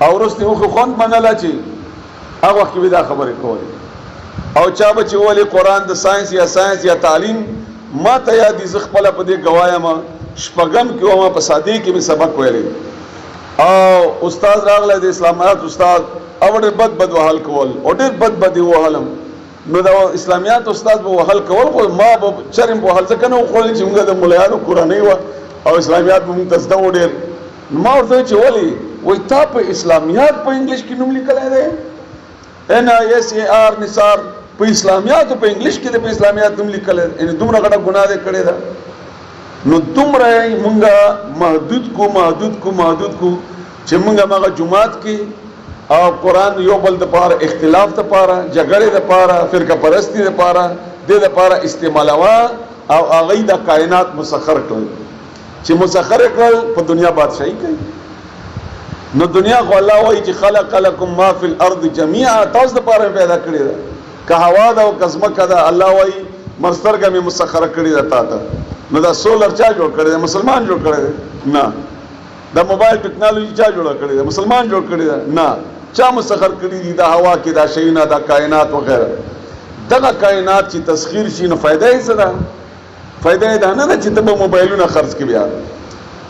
او ورسته خو خوند منله چې هغه وخت کې دا خبرې کولې او چا به چې ویل قرآن د ساينس یا تعلیم ما ته یاد دي زه خپل په دې گوایم شپږم کې ما په سادي کې می سبق ویلې او استاد راغله د اسلامیات استاد او ډېر بد وحال کول او ډېر بد وحالم نو دا اسلامیات استاد به وحال کول خو ما به چرم په وحال څنګه نو خو چې موږ د مولایانو قرآنی و او اسلامیات به موږ تاسو ته ډېر ما ورته چې ولی وای تا په اسلامیات په انګلیش کې نوم لیکلای دی NISAR نثار په اسلامیات په انګلیش کې د اسلامیات نوم لیکلای ان دومره غټه ګناه ده کړې ده نو دومره مونږه محدود کو چې مونږه ماغه جمعات کې او قرآن یو بل د پاره اختلاف د پاره جګړې د پاره فرقه پرستی د پاره د پاره استعمالوا او هغه د کائنات مسخر کړل چې مسخر کړل په دنیا بادشاہي کوي نو دنیا خو الله وایي چې خلق لكم ما فی الارض جميعا تاسو د پاره پیدا کړی ده که هوا ده او کزمه کده الله وایي مسترګه می مسخر کړی ده تا ته نو دا سولر چا جوړ کړی ده مسلمان جوړ کړی ده نه دا موبایل ټیکنالوژي چا جوړ کړی ده مسلمان جوړ کړی ده نه چا مسخر کړی دي دا هوا کې دا شیونه دا کائنات وغیرہ دغه کائنات چې تسخیر شي نو فائدہ یې څه ده فائدہ یې دا نه چې ته موبایلونه خرڅ کې بیا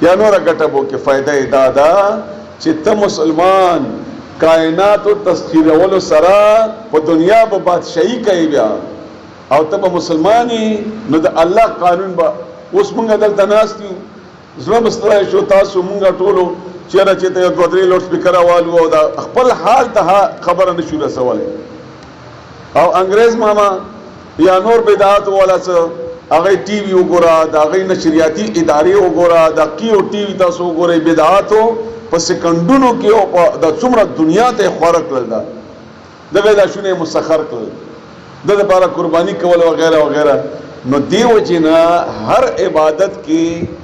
یا نور غټه بو کې فائدہ یې دا ده چې ته مسلمان کائنات او تسخیرولو سره په دنیا په بادشاہي کوي بیا او ته مسلمانی نو د الله قانون به اوس مونږ دلته ناستو زړه مستری شو تاسو مونږ ټولو چیرې چې ته دوه درې لوډ سپیکر والو او دا خپل حال ته خبره نشو رسولای او انګريز ماما یا نور بدعات ولا څه هغه ټي وي وګوره دا هغه نشریاتي ادارې وګوره دا کیو ټي وي تاسو وګورئ بدعاتو په سکندونو کې او د څومره دنیا ته خورک کړل دا دغه دا شونه مسخر کړل د لپاره قرباني کول وغیرہ نو دیو جنا هر عبادت کې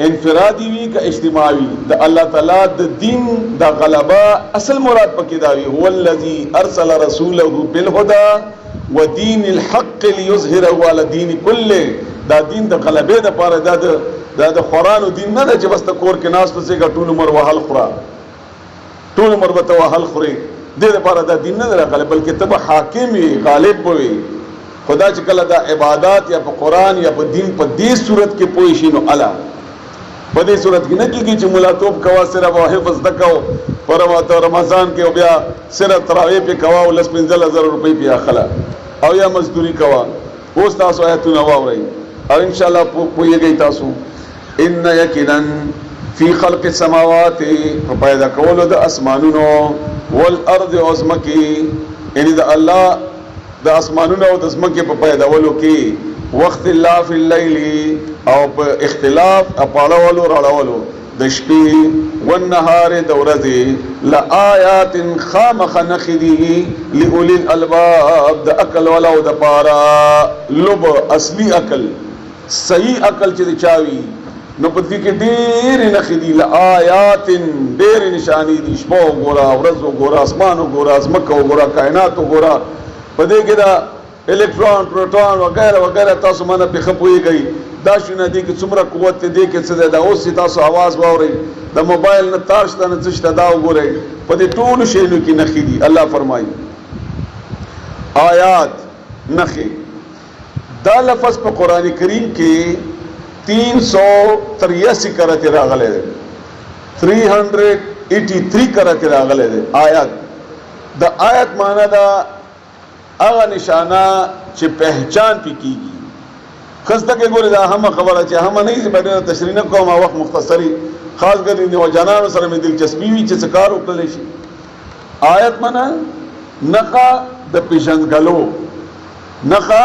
انفرادی وی کا اجتماعی د الله تعالی د دین د غلبه اصل مراد پکې دا وی هو الذی ارسل رسوله بالهدى ودین الحق ليظهره على الدين كله دا دین د غلبه د پاره د قرآن دین نه چې بس کور کې ناس پسې ټول عمر وحل خورا ټول عمر به وحل خوري د لپاره دا دین نه غلبه بلکې تب حاکم وي غالب وي خدا چې کله دا عبادت یا په قرآن یا په دین په دې صورت کې پوي شي نو الله په دې صورت کې نه کېږي چې ملاتوب کوا صرف حفظ دکاو پر رمضان کې او بیا صرف تراویح په کوا او 15,000 روپۍ په اخلا او یا مزدوری کوا اوس تاسو آیتونه واورئ او ان شاء الله پوهیږئ تاسو ان یقینا فی خلق السماوات پیدا کولو د اسمانونو والارض ازمکی یعنی د الله د اسمانونو او د ازمکه په پیداولو کې وقت الله فی اللیل او په اختلاف اپاړولو راړولو د شپې والنهار د ورځې لآیات خامخ نخدی لأولی الالباب د عقل والا او د پارا لب اصلی عقل صحیح عقل چې چاوي نو په دې کې ډېر نخدي لآیات ډېر نشانی دي شپه وګوره ورځ وګوره اسمان وګوره ازمکه وګوره کائنات وګوره په دې کې دا الکترون پروټون وغیرہ تاسو باندې په خپويږي دا شنه دي چې څومره قوت دې کې څه ده اوس تاسو आवाज واورئ د موبایل نه تار شته نه څه شته دا وګورئ په دې ټول شیونو کې نخې دي الله فرمایي آیات نخې دا لفظ په قران کریم کې 383 کرته راغلي 383 کرته راغلي آیات د آیت معنی دا هغه نشانه چې پہچان پکېږي خسته کې ګورې دا هم خبره چې هم نه یې باندې تشریح نه کوم وخت مختصری خاص کر نو جنانو سره مې دلچسپي وي چې څکار وکړل شي آیت معنا نقا د پیژنګلو نقا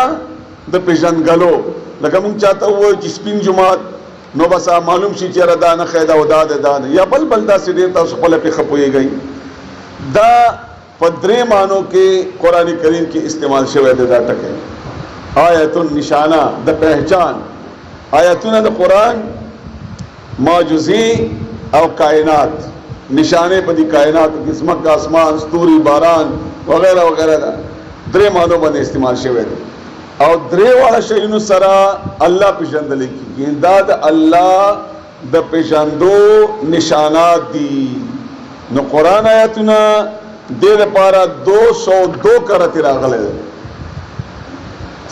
د پیژنګلو لکه مونږ چاته وای چې سپین جمعات نو بس معلوم شي چې ردا نه خیدا او داد یا بل دا سړي تاسو خپل په خپويږي دا پدری مانو کې قران کریم کې استعمال شوی دی دا ټکه آیت النشانہ د پہچان آیتونه د قران معجزي او کائنات نشانے په دې کائنات کې زمکه اسمان ستوري باران وغیرہ وغیرہ دا درې مانو باندې استعمال شوی دی او درې واړه شیونو سره الله پیژندل کیږي دا د الله د پیژندو نشانات دي نو قرآن آیتونه دې لپاره 202 کرته راغلي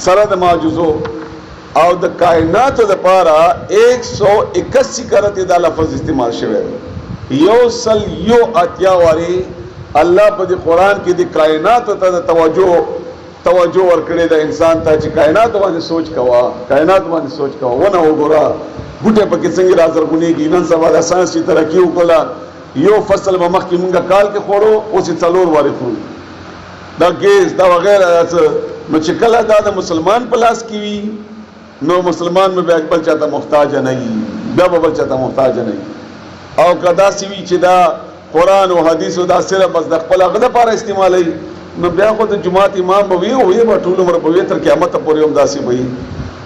سره د معجزو او د کائناتو لپاره 181 کرته دا لفظ استعمال شوی دی یو سل یو اتیا واری الله په دې قرآن کې د کائناتو ته توجه ورکړي د انسان ته چې کائنات باندې سوچ کوا کائنات باندې سوچ کوا ونه وګوره بوټه پکې څنګه راځرګونیږي نن سبا د ساينس چې ترقی وکړه یو فصل به مخکې مونږه کال کې خوړو اوس یې 4 واري خورو دا ګیس دا وغیرہ نو چې کله دا د مسلمان په لاس کې وي نو مسلمان به بل چاته محتاج نه وي بیا به بل چاته محتاج نه وي او کدا سی وی چې دا قرآن او حدیث دا صرف بس د خپل هغه لپاره استعمالوي نو بیا خو د جماعت امام به وي به ټول عمر به تر قیامت پورې هم داسې وي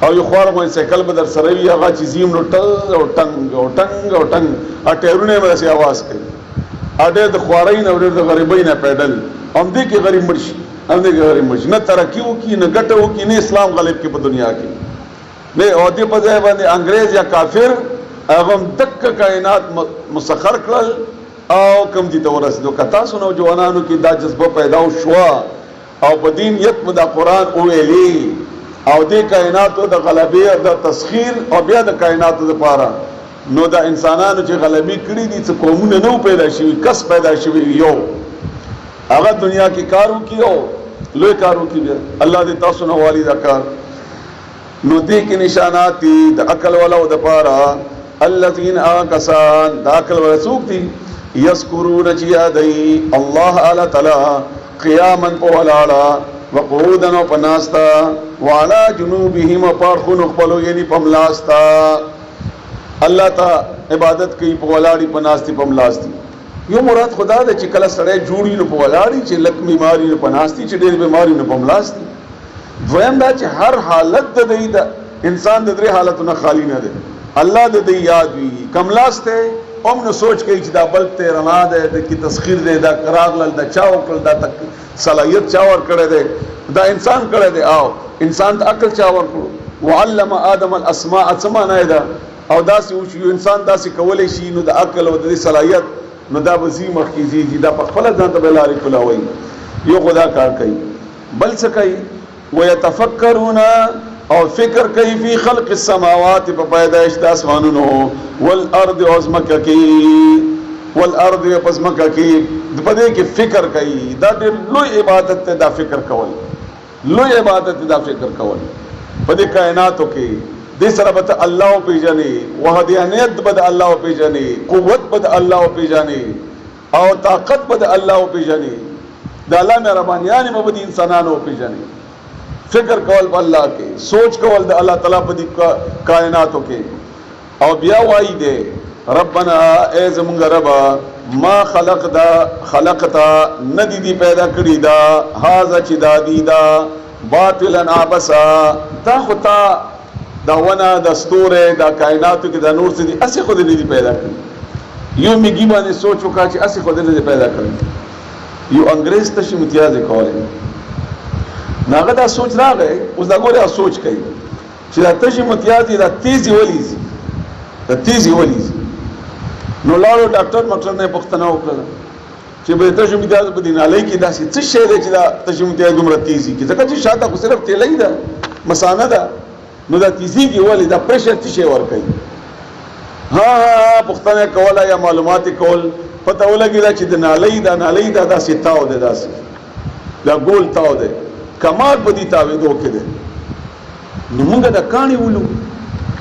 او یو خوار مې سایکل به در سره وي هغه چې زیم نو ټل او ټنګ او ټنګ او ټنګ ا ټیرونه به سي आवाज کوي اډه د خوارای نه ورته د غریبۍ نه پیدل هم دې کې غریب مرشي هم دې کې غریب مرشي نه ترقی وکي نه ګټه وکي نه اسلام غالب کې په دنیا کې نه او دې په ځای باندې انګريز یا کافر هغه دک کائنات مسخر کړل او کم دي ته ورسېدو کتا سنو جوانانو کې دا جذبه پیدا شو او په دین یت مدا قرآن او ویلي او دې کائناتو د غلبې او د تسخير او بیا د کائناتو لپاره نو دا انسانانو چې غلبې کړې دي څه قومونه نو پیدا شوي کس پیدا شوي یو هغه دنیا کې کارو کیو لوی کارو کی الله دې تاسو نه والی دا کار نو دې کې نشانات دي د عقل والا او د پاره الذين آکسان دا عقل والا څوک دي یذکرون چې یادای الله اعلی تعالی قیاما ولالا وقعودا وپناستا وعلى جنوبهم پارخون خپلو یعنی پملاستا الله تا عبادت کوي په ولاړی پناستی پملاستی یو مراد خدا د چې کله سړی جوړی نو په ولاړی چې لک بیماری نو پناستی چې ډېر بیماری نو پملاستی دویم دا چې هر حالت د دې د انسان د درې حالتونو خالی نه دی الله د دې یاد وی کملاسته هم نو سوچ کوي چې دا بلب ته رڼا ده د کی تسخير ده دا قرار لل د چاو کړل دا تک صلاحیت چاور کړی دی دا انسان کړی دی او انسان ته عقل چاور کړو وعلم آدم الاسماء سمانه ده او داسې یو انسان داسې کولای شي نو د عقل او د صلاحیت نو دا وزي مخکې دا په خپل ځان ته بلاري کولاوي یو خدا کار کوي بل څه کوي ويتفکرون او فکر کوي فی خلق السماوات په پیدائش د اسمانونو والارض او زمکه کې والارض او زمکه کې د پدې کې فکر کوي دا ډېر لوی عبادت ته دا فکر کول لوی عبادت ته دا فکر کول په دې کائناتو کې دې سره به الله پیژنې وحدانیت به الله پیژنې قوت به الله پیژنې او طاقت به الله پیژنې د الله مهربانيان به انسانانو پیژنې فکر کول په الله کې سوچ کول د الله تعالی په دې کائناتو کې او بیا وایي دې ربنا ای زمونږ رب ما خلقتا ندی دی پیدا کړی دا هاذا چې دادی دا باطلا عبسا دا خطا دا ونه د ستوره دا کائناتو کې د نور څه دي اسی خود نه دی پیدا کړی یو میګی باندې سوچ وکړه چې اسی خود نه دی پیدا کړی یو انګريز ته شي امتیاز کوله ناغه دا سوچ راغی اوس دا ګوره سوچ کوي چې دا تشي امتیاز دا تیزی ولیزي دا تیزی ولیزي نو لاړو ډاکټر نه پښتنه وکړه چې به تاسو امتیاز په دینالۍ کې داسې څه شی دی چې دا تاسو امتیاز دومره تیزی کې ځکه چې شاته خو صرف تیلې ده مسانه ده نو دا تیزی کې ولې دا پرشر څه شی ور کوي ها پښتنه کوله یا معلومات کول پته ولګی دا چې دینالۍ دا نالۍ دا داسې تاو ده داسې دا ګول تاو ده کمال بدی تاوی دو کې ده نو موږ دا کانی ولو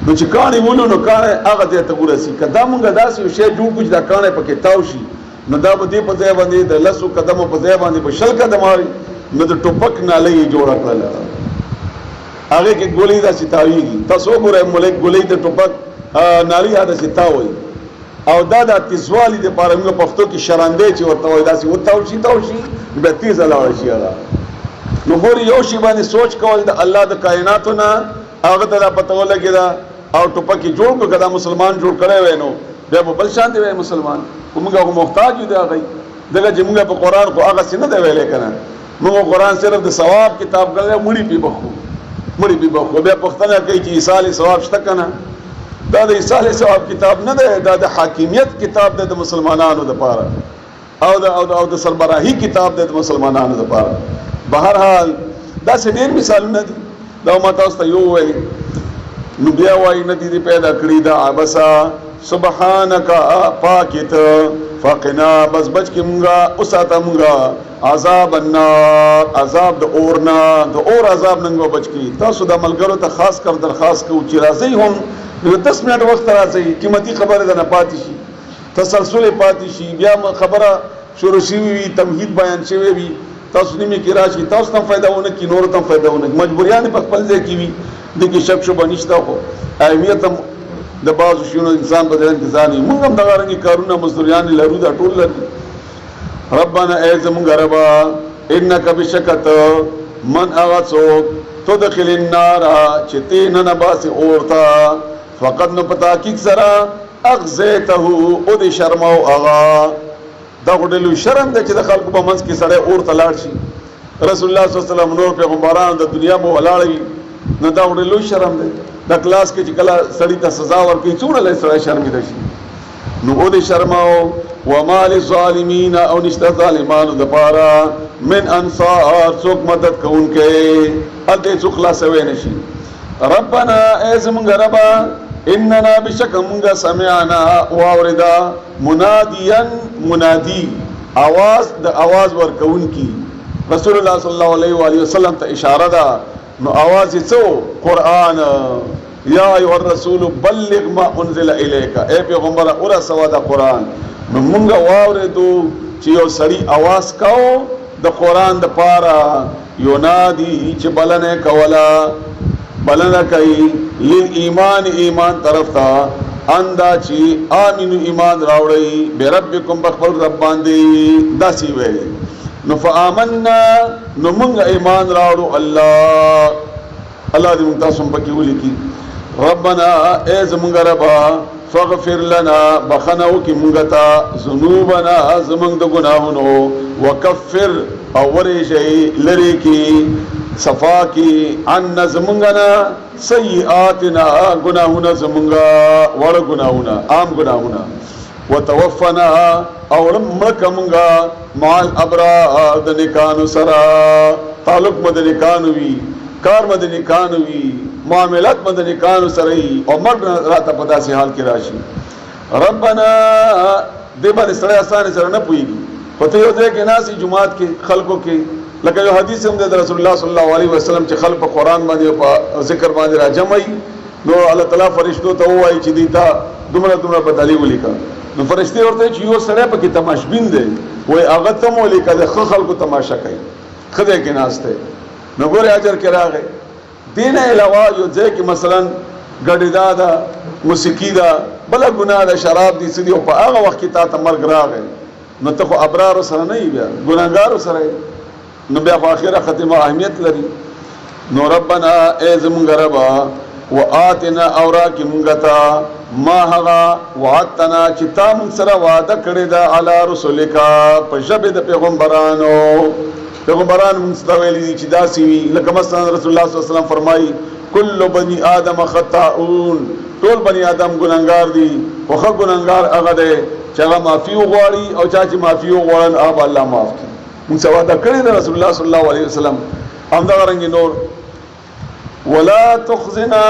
نو چې کانی ولو نو کانی هغه ته ګورسي کدا موږ داسې یو شی جوړ کړو دا کانی پکې تاو شي نو دا به دې په ځای باندې د لسو قدمو په ځای باندې په شل قدم واري نو د ټوپک نالۍ جوړ کړل هغه کې ګولې دا ستاویږي تاسو ګورئ ملک ګولې د ټوپک نالۍ هدا ستاوي او دا د تیزوالي د پاره موږ پښتو کې شراندې چې ورته وای داسې وتاو شي به تیز لاړ شي هغه نو ګوري یو شی باندې سوچ کول د الله د کائناتو نه هغه ته پته ولګی دا او ټوپک جوړ کو کدا مسلمان جوړ کړي وینو بیا په بل شان دی وای مسلمان موږ محتاج یو دی هغه دغه چې موږ په قرآن خو هغه څه نه دی ویلې کنه موږ قرآن صرف د ثواب کتاب ګڼل مړی پی بخو بیا پښتنه کوي چې ایصال ثواب شته کنه دا د ایصال ثواب کتاب نه دی دا د حاکمیت کتاب دی د مسلمانانو لپاره او د سربراهي کتاب دی د مسلمانانو لپاره بهر حال دا څه ډېر مثالونه دي دا ما تاسو ته یو وایي نو بیا وایي ندی دی پیدا کړی دا عبسا سبحانک پاکت فقنا بس بچ کی مونږه اوساته مونږه عذاب النار عذاب د اورنا د اور عذاب ننګو بچ کی تاسو د ملګرو ته خاص کر درخواست کوو چې راځي هم 10 منټ وخت راځي قیمتي خبره ده نه پاتې شي تسلسل پاتې شي بیا خبره شروع شي وي تمهید بیان شوی وي تاسو نیمه کې راشي تاسو ته فائدہ ونه کی نور ته فائدہ ونه مجبوریان په خپل ځای کې وي دغه شک شوبه نشته خو اهمیت د بعض شنو انسان په ځان کې ځاني موږ هم دغه رنګي کارونه مزدوریان لرو دا ټول لري ربنا اعزم غربا انك بشکت من اغسوک تدخل النار چتین نباس اورتا فقط نو پتا کی سرا اغزیته او د شرمو اغا دا غډلو شرم د چې د خلکو په منځ کې سړی اور تلاړ شي رسول الله صلی الله علیه وسلم نور پیغمبران د دنیا مو ولاړوي نو دا غډلو شرم دی د کلاس کې چې کله سړی ته سزا ورکړي څومره لای سړی شرمېده شي نو او د شرماو وما للظالمین او نشته ظالمانو دپاره من انصار څوک مدد کوونکی هلته څوک خلاصوی نشي ربنا ای زمونږ ربه اننا بشک مونږه سمعنا واوردا منادیا منادی आवाज د आवाज ورکونکی رسول الله صلی الله علیه و آله وسلم ته اشاره ده نو आवाज یې څو قران یا ایها الرسول بلغ ما انزل الیک اے پیغمبر اور سوا د قران نو مونږه واوردو چې یو سړی आवाज کاو د قران د پاره یونادی چې بلنه کولا بلنه کوي لیل ایمان طرف تا اندا چی آمینو ایمان راوڑی بے ربکم بخبر رب باندی داسی ویلی نو فآمننا نو منگ ایمان راوڑو اللہ دی منتاسم بکی کی ربنا ایز منگ ربا فاغفر لنا بخنو کی منگتا ذنوبنا زمنگ دا گناہنو وکفر اوری شئی لری کی صفا کی عن زمنگنا سیئاتنا گناہونا زمنگا وڑ گناہونا عام گناہونا وتوفنا اولم مکمنگا مال ابرار دنکانو سرا تعلق مدنکانوی کار مدنکانوی معاملات مدنکانو سرائی اور مرد راتا پتا سی حال کی راشی ربنا دیبان اس طرح آسانی سر نہ پوئی گی پتہ یو دے کہ ناسی جماعت کے خلقوں کے لکه یو حدیث هم د رسول الله صلی الله علیه وسلم چې خلق په قران باندې په ذکر باندې راجمعي نو الله تعالی فرشتو ته وایي چې دیتا دومره بدلی ولیکا نو فرشتي ورته چې یو سره په کې تماشبین دی وای هغه ته ولیکا د خلکو تماشا کوي خدای کې ناشته نو ګوره اجر کې راغی دین علاوه یو ځای کې مثلا ګډیدا دا موسیقي دا بل ګناه دا شراب دي سدي او په هغه وخت کې تا ته مرګ راغی نو ته خو ابرار سره نه یې بیا ګناګار سره نو بیا خو اخره ختمه اهمیت لري نو ربنا ای زمونږ ربا وآتنا اورا کی مونږتا ما هغه وعدتنا چې تا مونږ سره وعده کړی دا علی رسولک په ژبه د پیغمبرانو مونږ ته ویلي چې داسې وي لکه مثلا رسول الله صلی الله علیه وسلم فرمایي کل بنی آدم خطاؤون ټول بنی آدم ګناهګار دي خو ښه ګناهګار هغه دی چې هغه معافي وغواړي او چا چې معافي وغواړن هغه الله معاف کړي مونږ سوا دا کړی دا رسول الله صلی الله علیه وسلم همدا رنګ نور ولا تخزنا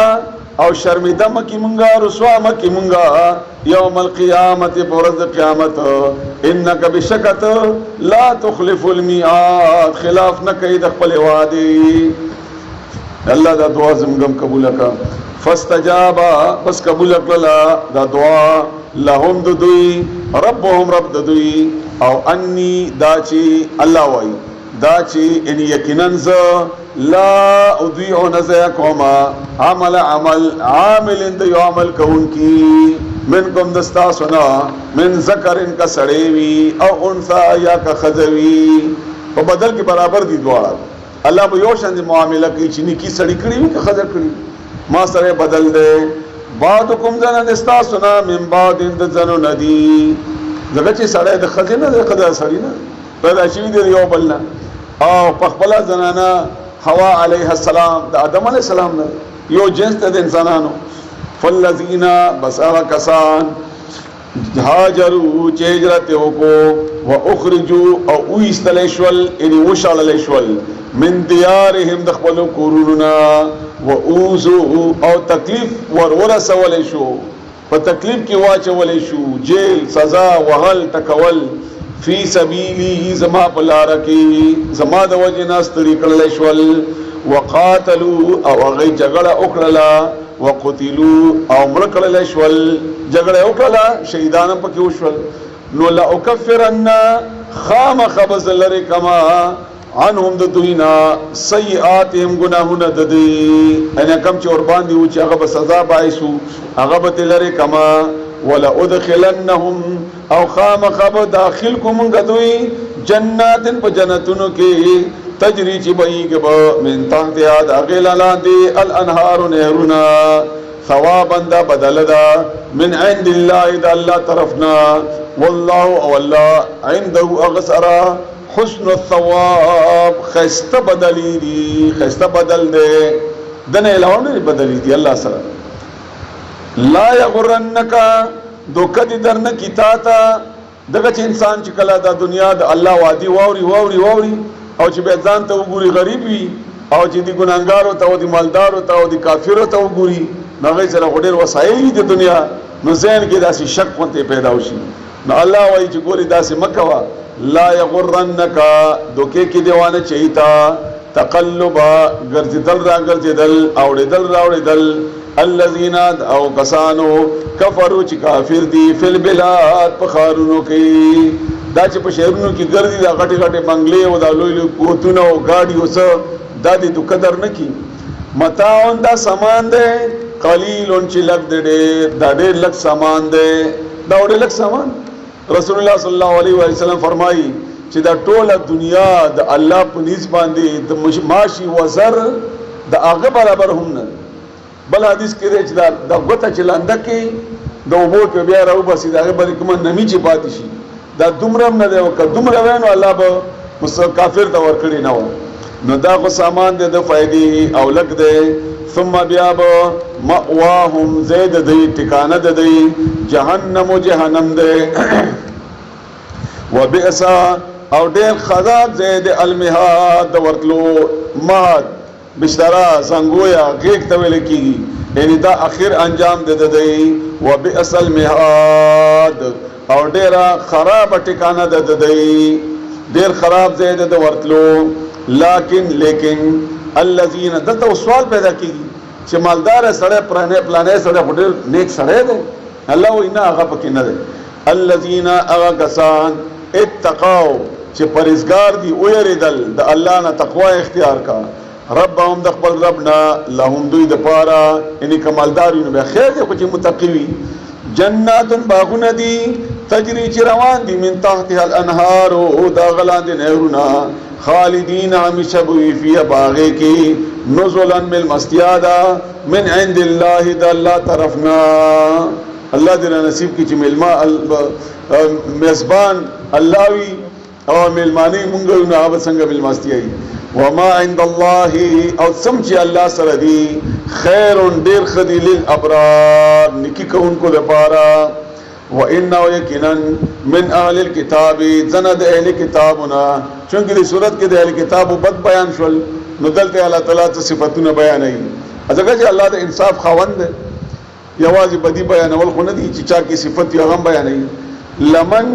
او شرمنده مکی مونږه رسوا مکی مونږه یوم القیامت پرز قیامت انک بشکت لا تخلف الميعاد خلاف نہ کوي د خپل وعده الله دا دعا زموږ قبول کړه فاستجابا پس قبول کړه دا دعا لهم دوی ربهم رب دوی او انی داچی الله وای داچی ان یقینا لا اضيع نزا کوما عمل عامل اند یو عمل کون کی منکم دستا سنا من ذکر ان کا سڑے وی او انثى یا کا خذوی په بدل کې برابر دي دواړه الله به یو شان معاملې کوي چې نیکی سړی کړی وي که خذ کړی ما سره بدل ده بعضکم زنان استاسنا من بعض د زنو ندی دغه چې سړی د ښځې نه د ښځه سړي نه پیدا شوي دي یو بل نه او په خپله زنانه حوا علیه السلام د آدم علیه السلام نه یو جنس ته د انسانانو فالذین بس هغه کسان هاجروا چې هجرت وکړو و اخرجوا او وایستلی شول یعنې وشړلی شول من دیارهم د خپلو کورونو نه و اوذوا او تکلیف ورسولی شو په تکلیف کې واچولی شو جیل سزا وهل ټکول فی سبیلی زما په لاره کې زما د وجې نه ستړي کړلی شول وقاتلوا او هغوی جګړه وکړله وقتلوا او مړه کړلی شول جګړه یې وکړله شهیدان هم پکې وشول نو لاکفرن خامخا به زه لرې کما عنهم د دوی نه سیئاتهم ګناهونه د دوی یعنې کم چې ورباندې وو چې هغه به سزا باعث وو هغه به ترې لرې کما ولادخلنهم او خامخا به داخل کو مونږ دوی جناتن په جنتونو کې تجری چې بهیږي به من تحتها د هغې نه لاندې الانهار نهرونه ثوابا دا بدله ده من عند الله د الله طرفنا والله او الله عنده اغسره حسن الثواب خیسته بدلی دی خیسته بدل دی دنه علاوه نه بدلی دی الله سره لا یغرنک دوکه دې درنه کی تا ته دغه چې انسان چې کله د دنیا د الله وادي واوري او چې به ځان ته وګوري غریب وي او چې د ګناهګارو ته او د مالدارو ته او د کافرو ته وګوري نو هغې سره خو ډېر وسایل د دنیا نو ذهن کې داسې شک غوندې پیدا وشي نو الله وایي چې ګورې داسې مه کوه لا یغرنک دوکې کې دیوانه چیتا تقلبا ګرځېدل را ګرځېدل اوړېدل را اوړېدل الذین او کسانو کفرو چې کافر دي فی البلاد په ښارونو کې دا چې په شهرونو کې ګرځي دا غټې غټې بنګلې او دا لوی لوی کوتونه او ګاډي او څه دا دې تو قدر نه کي متاعون دا سامان دی قلیلون چې لږ دی ډېر دا ډېر لږ سامان دی دا ډېر لږ سامان رسول الله صلی الله علیه وسلم فرمایي چې دا ټوله دنیا د الله په نیز باندې د ماشي وزر د هغه برابر هم نه بل حدیث کې دی چې دا ګوته چې لانده کې د اوبو کې بیا راوباسي د هغې باندې کومه نمي چې پاتې شي دا دومره هم نه دی که دومره وی نو الله به کافر ته ورکړي نه وه نو دا خو سامان دی د فایدې او لږ دی ثم بیا به مأواهم ځای د دوی ټکانه د دوی جهنم و جهنم دی وبئس او ډېر خراب ځای د المهاد د ورتلو مهد بشترا زنګویا غیږ ته ویل کېږي یعنې دا اخر انجام دی د دوی وبئس المهاد او ډېره خرابه ټکانه ده د دوی ډېر خراب ځای دی د ورتلو لیکن الذین دلته سوال پیدا کېږي چې مالدار سړی پلانی سړی خو ډېر نیک سړی دی الله وایي نه هغه پکې نه دی الذین هغه کسان اتقوا چې پرهیزګار دي ویرېدل د الله نه تقوا اختیار کا ربهم د خپل رب نه لهم دوی دپاره یعنې که مالدار وي نو بیا خیر دی خو چې متقي وي جناتن باغونه دي تجری چې روان دي من تحتها الانهار او دا غلاندې نهرونه خالدین همیشه بوي فیها باغې کې نزلا ملمستیا ده من عند الله د الله طرفنا الله دې را نصیب کړي چې میزبان الله وي او میلمانۍ مونږ وي نو هغه څنګه میلمستیا وي وما عند الله او سم چې الله سره دي خیر ډېر ښه دي للابرار نیکي کوونکو دپاره وانه یقینا من اهل الكتاب زنه د اهل کتابونه چونکې د صورت کې د اهل کتابو بد بیان شول نو دلته الله تعالی څه صفتونه بیانوي ځکه چې الله د انصاف خاوند دی یوازې بدي بیانول خو نه دي چې چا کې صفت یې هم بیانوي لمن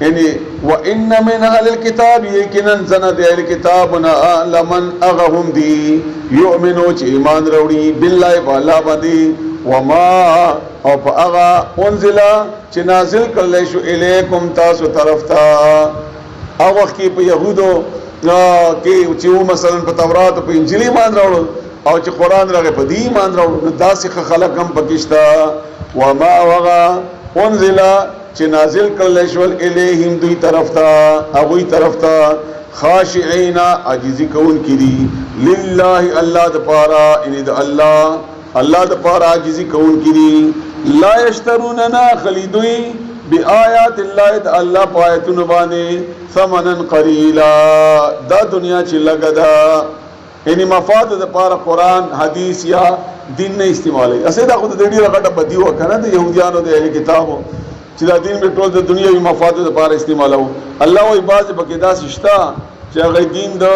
یعنی وان من اهل الكتاب یقینا زنه د اهل کتابونه لمن اغهم دي یؤمنو چې ایمان راوړي بالله بالله باندې وما او په هغه انزل چې نازل کړل شو الیکم تاسو طرف ته او وخت کې په يهودو کې چې مثلا په تورات او په انجیل ایمان راوړل او چې قران راغی په دې ایمان راوړل داسې خلک هم پکشتا وما وغا انزل چې نازل کړل شو الیهم دوی طرف ته هغه طرف ته خاشعين عاجزی کون کړي لله الله د پاره ان د الله اللہ دا پار عاجزی کون کی دی لا یشتروننا خلیدوی بی آیات اللہ دا اللہ پایتون بانے ثمنا قلیلا دا دنیا چی لگا دا یعنی مفاد دا پار قرآن حدیث یا دین نے استعمال ہے اسے دا خود دیڑی رکھا بدی ہوا کنا دا یہودیانو دا اہل کتابو چی دا دین میں ٹول دا دنیا بھی مفاد دا پار استعمال ہو اللہ و عباس بقیدہ سشتا چی اگر دین دا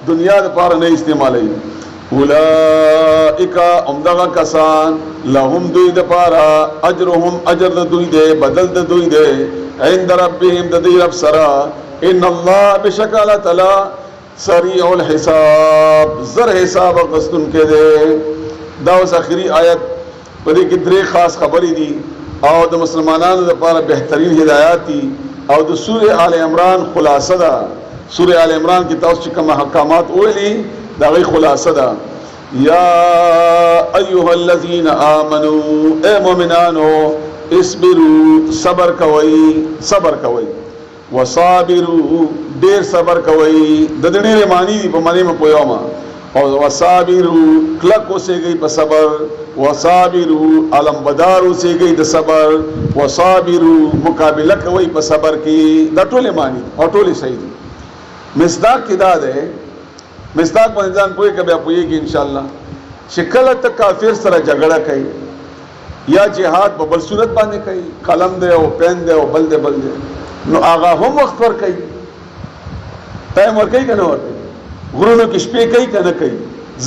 دنیا دا پار نہیں استعمال ہے اولائکا امدغا کسان لهم دوی دا پارا اجرهم اجر دا دوی دے بدل دا دوی دے عند ربهم دا دی رب سرا ان اللہ بشک اللہ تعالی سریع الحساب زر حساب قصدن کے دے داوس آخری آیت پدی کی درے خاص خبری دی او دا مسلمانان دا پارا بہترین ہدایات دی او دا سورہ آل عمران خلاصہ دا سورہ آل عمران کی تاوس چکا محکامات اولی دا غی خلاصہ دا یا ایوہ الذین آمنو اے مومنانو اسبرو صبر کوئی وصابرو دیر صبر کوئی ددنیر معنی دی پا معنی میں پویوما اور وصابرو کلکو سے گئی پا صبر وصابرو علم بدارو سے گئی دا صبر وصابرو مقابلہ کوئی پا صبر کی دا ٹولے معنی اور ٹولے صحیح دی مصداق کی داد ہے مصداق پر انسان پوئے کبھی آپ پوئے گی انشاءاللہ شکل تک کافر سر جگڑا کئی یا جہاد ببل صورت بانے کئی قلم دے او پین دے او بل دے نو آغا ہم وقت پر کئی ٹائم اور کئی کنے اور کئی غرونوں کی شپے کئی کنے کئی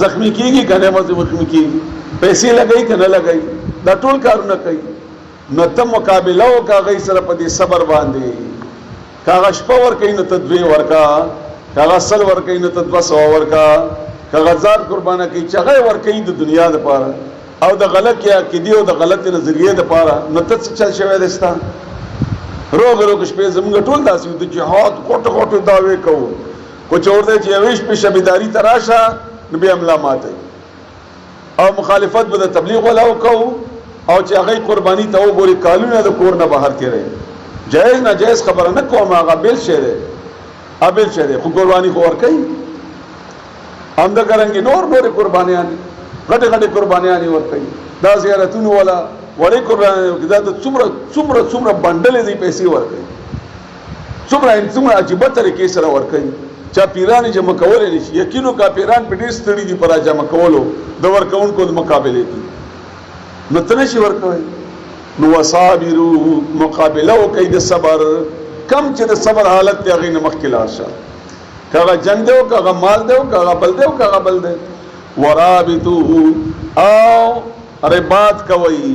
زخمی کی گی کنے زخمی کی گی پیسے لگئی کنے لگئی دا ٹول کارو نہ کئی نو تم مقابلہ ہو کا گئی سر پدی صبر باندے کاغا شپا ور کئی نو تدوی ورکا کاغا سل ورکی نو تدوس ورکا کاغا زار قربانہ کی چغے ورکی دا دنیا دا پارا او دا غلط کیا کدی او دا غلط نظریے دا پارا نو تد سے چل شوئے دستا روگ شپے زمانگا ٹول دا سیو دا جہاد کوٹو دعوے کہو کچھ اور دے چیویش پی شبیداری تراشا نبی عملہ ماتے او مخالفت بدا تبلیغ والاو کہو او چاگئی قربانی تاو بولی کالونا دا کورنا باہر کے رہے جائز نا جائز خبر نکو ماغا بیل شہرے ابل شہدے خود قربانی کو اور کئی ہم دا کریں گے نور قربانی آنی غٹے قربانی آنی اور کئی دا زیارتون والا وڑے قربانی دا سمرا بندلے دی پیسی اور کئی سمرا عجیبہ طریقے سر اور کئی چا پیرانی جمع کولے نیشی یقینو کا پیران پہ دیر ستڑی دی پرا جمع کولو دا ورکون کو مقابلے کی نتنشی ورکوئی نو وصابرو مقابلہ و کئی دا صبر کم چه د صبر حالت ته غي نمخ کلاشا کاغه جنگ دیو کاغه مال دیو کاغه بل دیو کاغه بل دی ورابطو او رباط کوي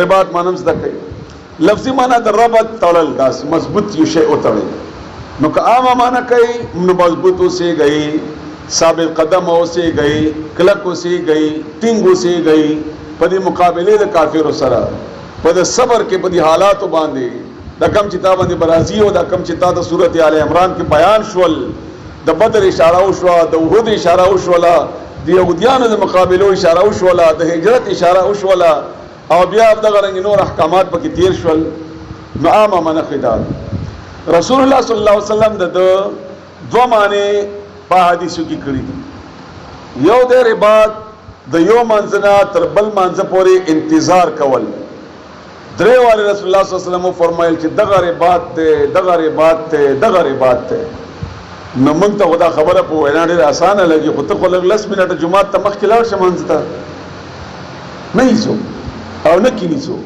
رباط مانم زده کوي لفظی معنی د ربط تړل داس مضبوط یو شی او تړل نو که عام معنی کوي نو مضبوط سے گئی ثابت قدم او سے گئی کلک سے گئی ټینګو سے گئی په مقابله د کافر سره په صبر کې په حالات باندې دا کم چتا باندې برازی او دا کم چتا د سورۃ آل عمران کې بیان شول د بدر اشاره او شو د احد اشاره او شولا د یهودیانو د مقابله اشاره او شولا د هجرت اشاره او شولا او بیا دغه رنګ نور احکامات پکې تیر شول نو عامه منخدار رسول الله صلی الله علیه وسلم د دو معنی په حدیثو کې کړی دي یو د رباط د یو منځنا تر بل منځ پورې انتظار کول درے والے رسول اللہ صلی اللہ علیہ وسلم فرمائل کہ دغه رباط تے نو منگ تا خدا خبر پو اینا دیر آسان لگی خود تا خلق 10 منٹ جماعت تا مخ کلاو شمانزتا نہیں سو او نکی نہیں سو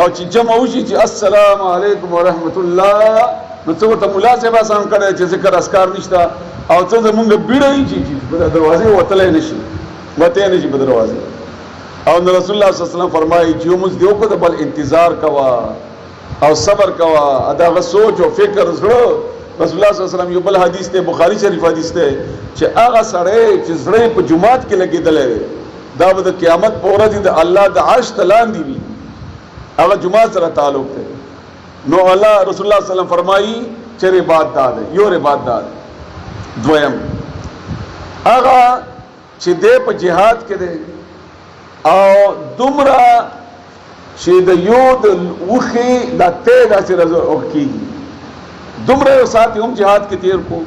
او چی جمع ہوشی چی السلام علیکم ورحمت اللہ نو تو تا ملاسب آسان کرے چی ذکر اسکار نشتا او تو منگ بیڑی چی دروازے وطلے نشی وطے نشی بدروازے اور رسول اللہ صلی اللہ علیہ وسلم فرمائی جو مجھ دیو کو بل انتظار کوا او صبر کوا ادا سوچ و فکر زړه رسول اللہ صلی اللہ علیہ وسلم یو بل حدیث تے بخاری شریف حدیث تے چې هغه سړی چې زړه په جمعات کې لګیدل دا د قیامت په ورځ د الله د عرش تلان دی وی هغه جمعات سره تعلق ته نو الله رسول اللہ صلی اللہ علیہ وسلم فرمائی چې رباط داد یو رباط داد دویم هغه چې دې په جهاد کې دی او دمرا چې د یو د وخی د ته داسې رزو کېږي دومره یو ساتي هم جهاد کې تیر کو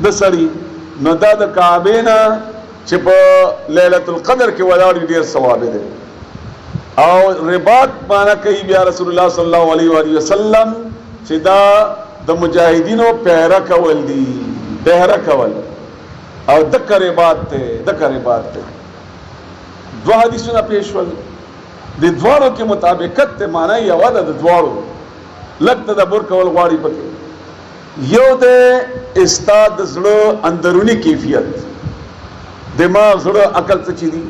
د سړی نو دا د کعبې نه چې په ليله القدر کې ولاړ ډیر ثواب دی. او رباط معنا کوي بیا رسول الله صلی الله علیه و آله وسلم چې دا د مجاهدینو پیره کول دي، پیره کول. او دک رباط ته دو حدیثونه پیش ول د دوارو کې مطابقت ته معنا یې واده د دوارو لږ تدبر کول غواړي پکې. یو د استاد زړه اندرونی کیفیت، دماغ زړه عقل څه چي دي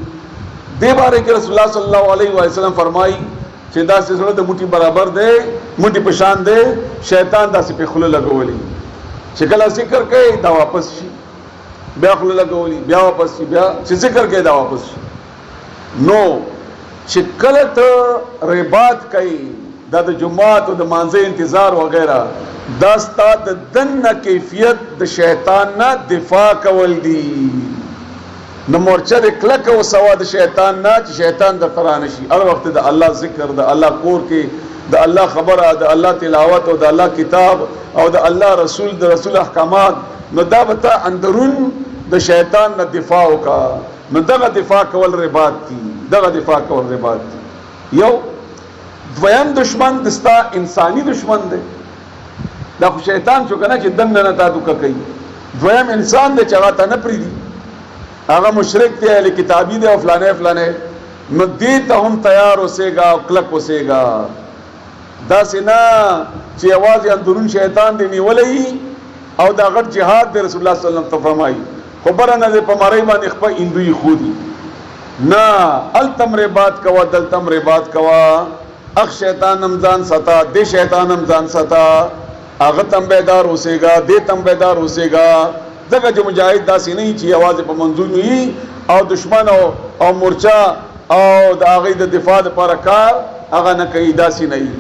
دې باره کې رسول الله صلی الله علیه و سلم فرمایي چې دا سه زړه د موټي برابر دی، موټي په شان دی، شیطان داسې په خوله لګولي چې کله ذکر کوي دا واپس شي، بیا خوله لګولي بیا واپس شي، بیا چې ذکر کوي دا واپس شي. نو چې کله ته رباط کوي دا د جمعات او د مانځه انتظار وغیرہ دا ستا د دنه کیفیت د شیطان نه دفاع کول دي. نو مورچه د کلک او سوا د شیطان نه چې شیطان د ترانه شي. هر وخت د الله ذکر، د الله کور کې د الله خبره، د الله تلاوت او د الله کتاب او د الله رسول، د رسول احکامات، نو دا به ته اندرون د شیطان نه دفاع وکړه. نو دغه دفاع کول رباط دي، دغه دفاع کول رباط دي. یو دویم دشمن دستا انسانی دشمن دی، دا خو شیطان شو کنه چې دنه نه تا دوکه کوي. دویم انسان دی چې هغه ته نه پریدي، هغه مشرک دی، اهل کتابی دی او فلانه فلانه. نو دې ته هم تیار اوسېږه او کلک اوسېږه. داسې نه چې یوازې اندرون شیطان دی نیولی او دا غټ جهاد دی. رسول الله صلی الله علیه وسلم ته فرمایي خبره نه دی په مړی باندې خپل هندوی خودي نه، التم رباط کوا دلتم رباط کوا. اخ شیطان هم ځان ساته، دې شیطان هم ځان ساته، هغه تم بیدار اوسېږه، دې تم بیدار اوسېږه. ځکه چې مجاهد داسې نه وي چې یوازې په منځونو وي او دشمن او مورچه او د هغې د دفاع دپاره کار هغه نه کوي، داسې نه وي.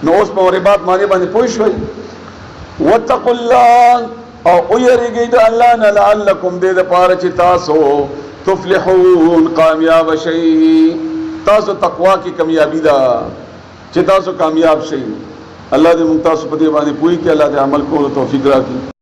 نو اوس په رباط معنی باندې پوه شوئ. واتقوا الله او ویریږئ د الله نه لعلکم دې دپاره چې تاسو تفلحون کامیاب شئ. تاسو تقوا کی کامیابی دا چې تاسو کامیاب شئ. الله دې موږ تاسو په دې باندې پوي کې الله دې عمل کولو توفیق راکړي.